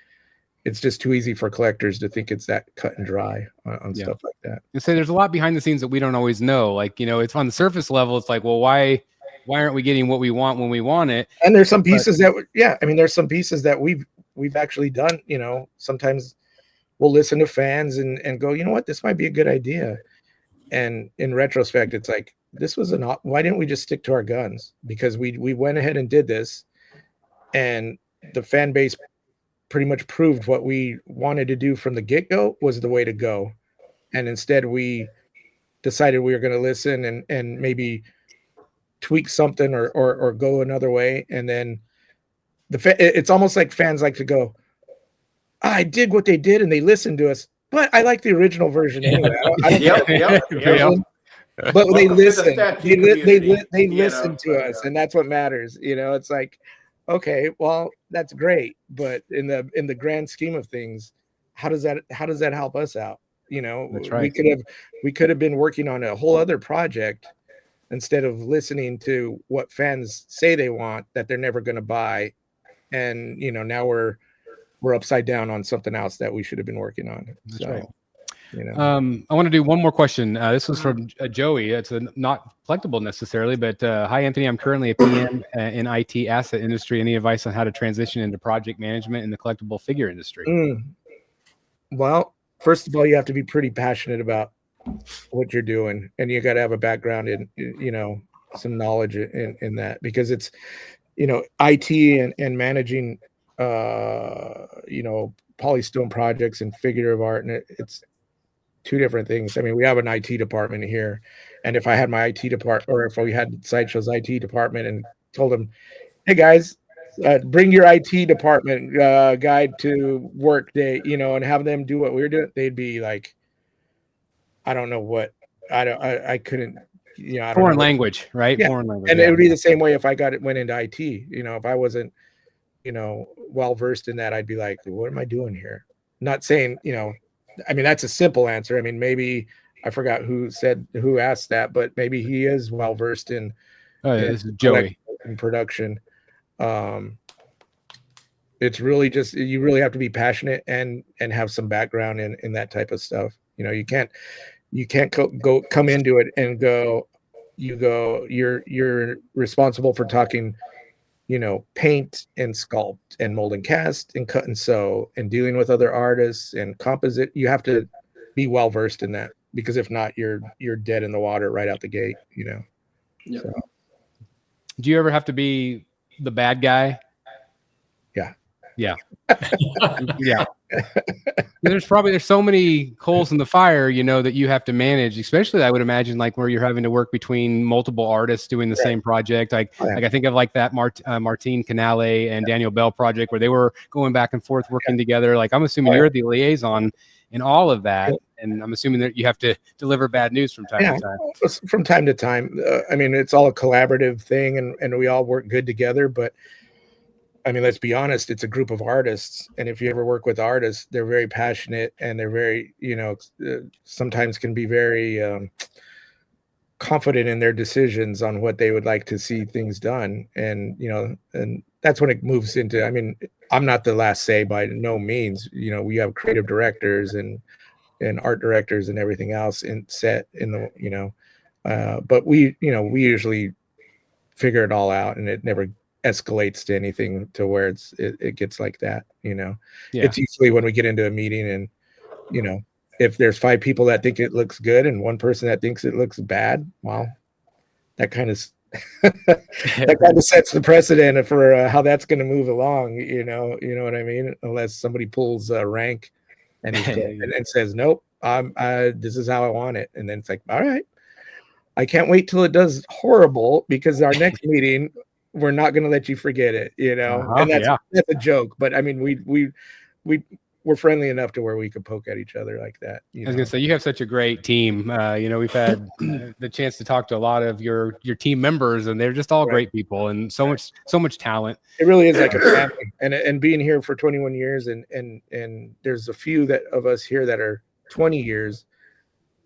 it's just too easy for collectors to think it's that cut and dry on stuff like that. And so there's a lot behind the scenes that we don't always know. Like, it's on the surface level. It's like, well, why aren't we getting what we want when we want it? And there's some pieces there's some pieces that we've actually done. Sometimes we'll listen to fans and go, what, this might be a good idea. And in retrospect, it's like, why didn't we just stick to our guns? Because we went ahead and did this, and the fan base pretty much proved what we wanted to do from the get-go was the way to go. And instead we decided we were going to listen and maybe tweak something or go another way. And then it's almost like fans like to go, I dig what they did and they listened to us, but I like the original version anyway. But they listen. They listen to us, and that's what matters. It's like, okay, well, that's great, but in the grand scheme of things, how does that help us out? That's right. We could have been working on a whole other project instead of listening to what fans say they want that they're never going to buy, and now we're upside down on something else that we should have been working on. That's right. I want to do one more question. This was from Joey. It's not collectible necessarily, but hi, Anthony. I'm currently a PM in IT asset industry. Any advice on how to transition into project management in the collectible figure industry? Well, first of all, you have to be pretty passionate about what you're doing, and you got to have a background in, some knowledge in that, because it's, IT and managing, polystone projects and figurative art, and it's two different things. I mean, we have an IT department here, and if I had my IT department, or if we had Sideshow's IT department and told them, hey guys, bring your IT department guide to work day, and have them do what we're doing, they'd be like, I don't know what, I couldn't, I don't Foreign know. language, right? Yeah. Foreign language. And it would be the same way if I went into IT, if I wasn't, well versed in that, I'd be like, what am I doing here? Not saying, I mean, that's a simple answer. I mean, maybe I forgot who asked that, but maybe he is well versed in, this is Joey, in production. It's really just, you really have to be passionate and have some background in that type of stuff. You can't come into it and you're responsible for talking, paint and sculpt and mold and cast and cut and sew and dealing with other artists and composite. You have to be well versed in that, because if not, you're dead in the water right out the gate. Yeah. So. Do you ever have to be the bad guy? Yeah. Yeah. There's so many coals in the fire, that you have to manage, especially I would imagine like where you're having to work between multiple artists doing the same project. Like I think of like that Martine Canale and Daniel Bell project where they were going back and forth working together. Like I'm assuming you're the liaison in all of that. And I'm assuming that you have to deliver bad news from time to time. From time to time. I mean, it's all a collaborative thing, and we all work good together, but I mean, let's be honest, it's a group of artists. And if you ever work with artists, they're very passionate, and they're very, sometimes can be very confident in their decisions on what they would like to see things done. And, and that's when it moves into, I mean, I'm not the last say by no means. We have creative directors and art directors and everything else in set in the, but we usually figure it all out, and it never escalates to anything to where it gets like that. It's usually when we get into a meeting and if there's 5 people that think it looks good and one person that thinks it looks bad, well, that kind of sets the precedent for how that's going to move along. You know what I mean? Unless somebody pulls rank and and says, nope, this is how I want it, and then it's like, all right, I can't wait till it does horrible, because our next meeting, we're not going to let you forget it, and that's a joke. But I mean, we're friendly enough to where we could poke at each other like that. I was going to say, you have such a great team. We've had the chance to talk to a lot of your team members, and they're just all great people, and so much talent. It really is like a family. And being here for 21 years, and there's a few of us here that are 20 years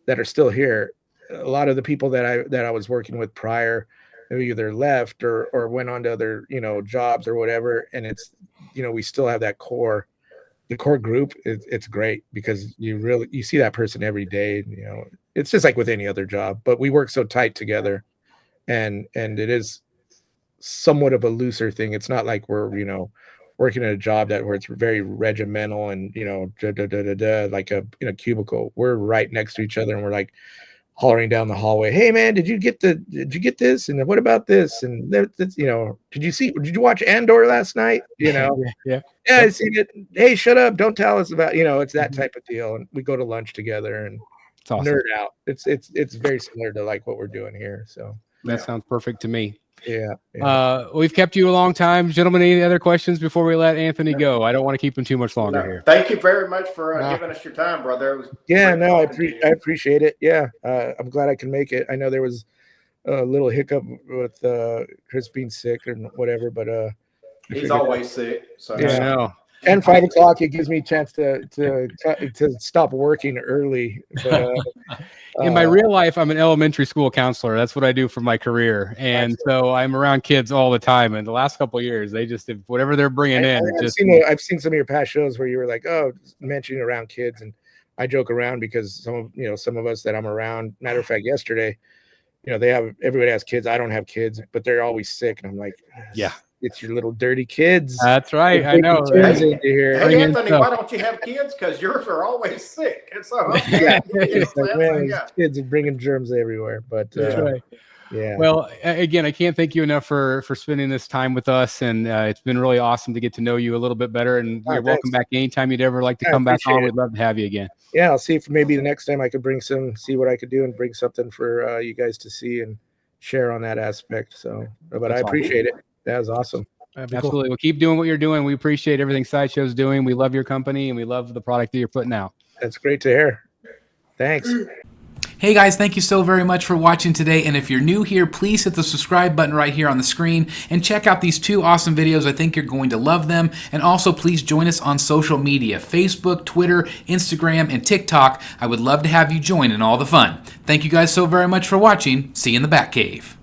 that are still here. A lot of the people that I was working with prior, either left or went on to other jobs or whatever, and it's we still have that core group. It's great, because you see that person every day. It's just like with any other job, but we work so tight together, and it is somewhat of a looser thing. It's not like we're working at a job where it's very regimental and like a cubicle. We're right next to each other, and we're like hollering down the hallway, hey man, did you get this, and what about this, and did you watch Andor last night? Yeah, I seen it. Hey, shut up, don't tell us about, it's that type of deal. And we go to lunch together and awesome. Nerd out. It's very similar to like what we're doing here. So that sounds perfect to me. Yeah. We've kept you a long time, gentlemen. Any other questions before we let Anthony go? I don't want to keep him too much longer here. Thank you very much for giving us your time, brother. I appreciate it. Yeah, I'm glad I can make it. I know there was a little hiccup with Chris being sick or whatever, but he's always sick. So I know. And 5 o'clock, it gives me a chance to stop working early. But, in my real life, I'm an elementary school counselor. That's what I do for my career, and so I'm around kids all the time. And the last couple of years, they just whatever they're bringing in. I've seen some of your past shows where you were like, mentioning around kids, and I joke around because some of us that I'm around, matter of fact, yesterday, everybody has kids. I don't have kids, but they're always sick. And I'm like, Yeah. it's your little dirty kids. That's right. They're I know. bringing germs Hey, into here. Bring Hey, in Anthony, stuff. why don't you have kids? Because yours are always sick. And so, Yeah, okay. it's like, man, these Yeah. kids are bringing germs everywhere. But That's right. yeah. Well, again, I can't thank you enough for spending this time with us, and it's been really awesome to get to know you a little bit better. And you're welcome back anytime you'd ever like to I come back on. appreciate We'd love to have you again. Yeah, I'll see if maybe the next time I could see what I could do and bring something for you guys to see and share on that aspect. So, but That's I appreciate it. That was awesome. That'd be Absolutely. Well, keep doing what you're doing. We appreciate everything Sideshow's doing. We love your company, and we love the product that you're putting out. That's great to hear. Thanks. Hey guys, thank you so very much for watching today, and if you're new here, please hit the subscribe button right here on the screen and check out these 2 awesome videos. I think you're going to love them. And also please join us on social media, Facebook, Twitter, Instagram, and TikTok. I would love to have you join in all the fun. Thank you guys so very much for watching. See you in the Batcave.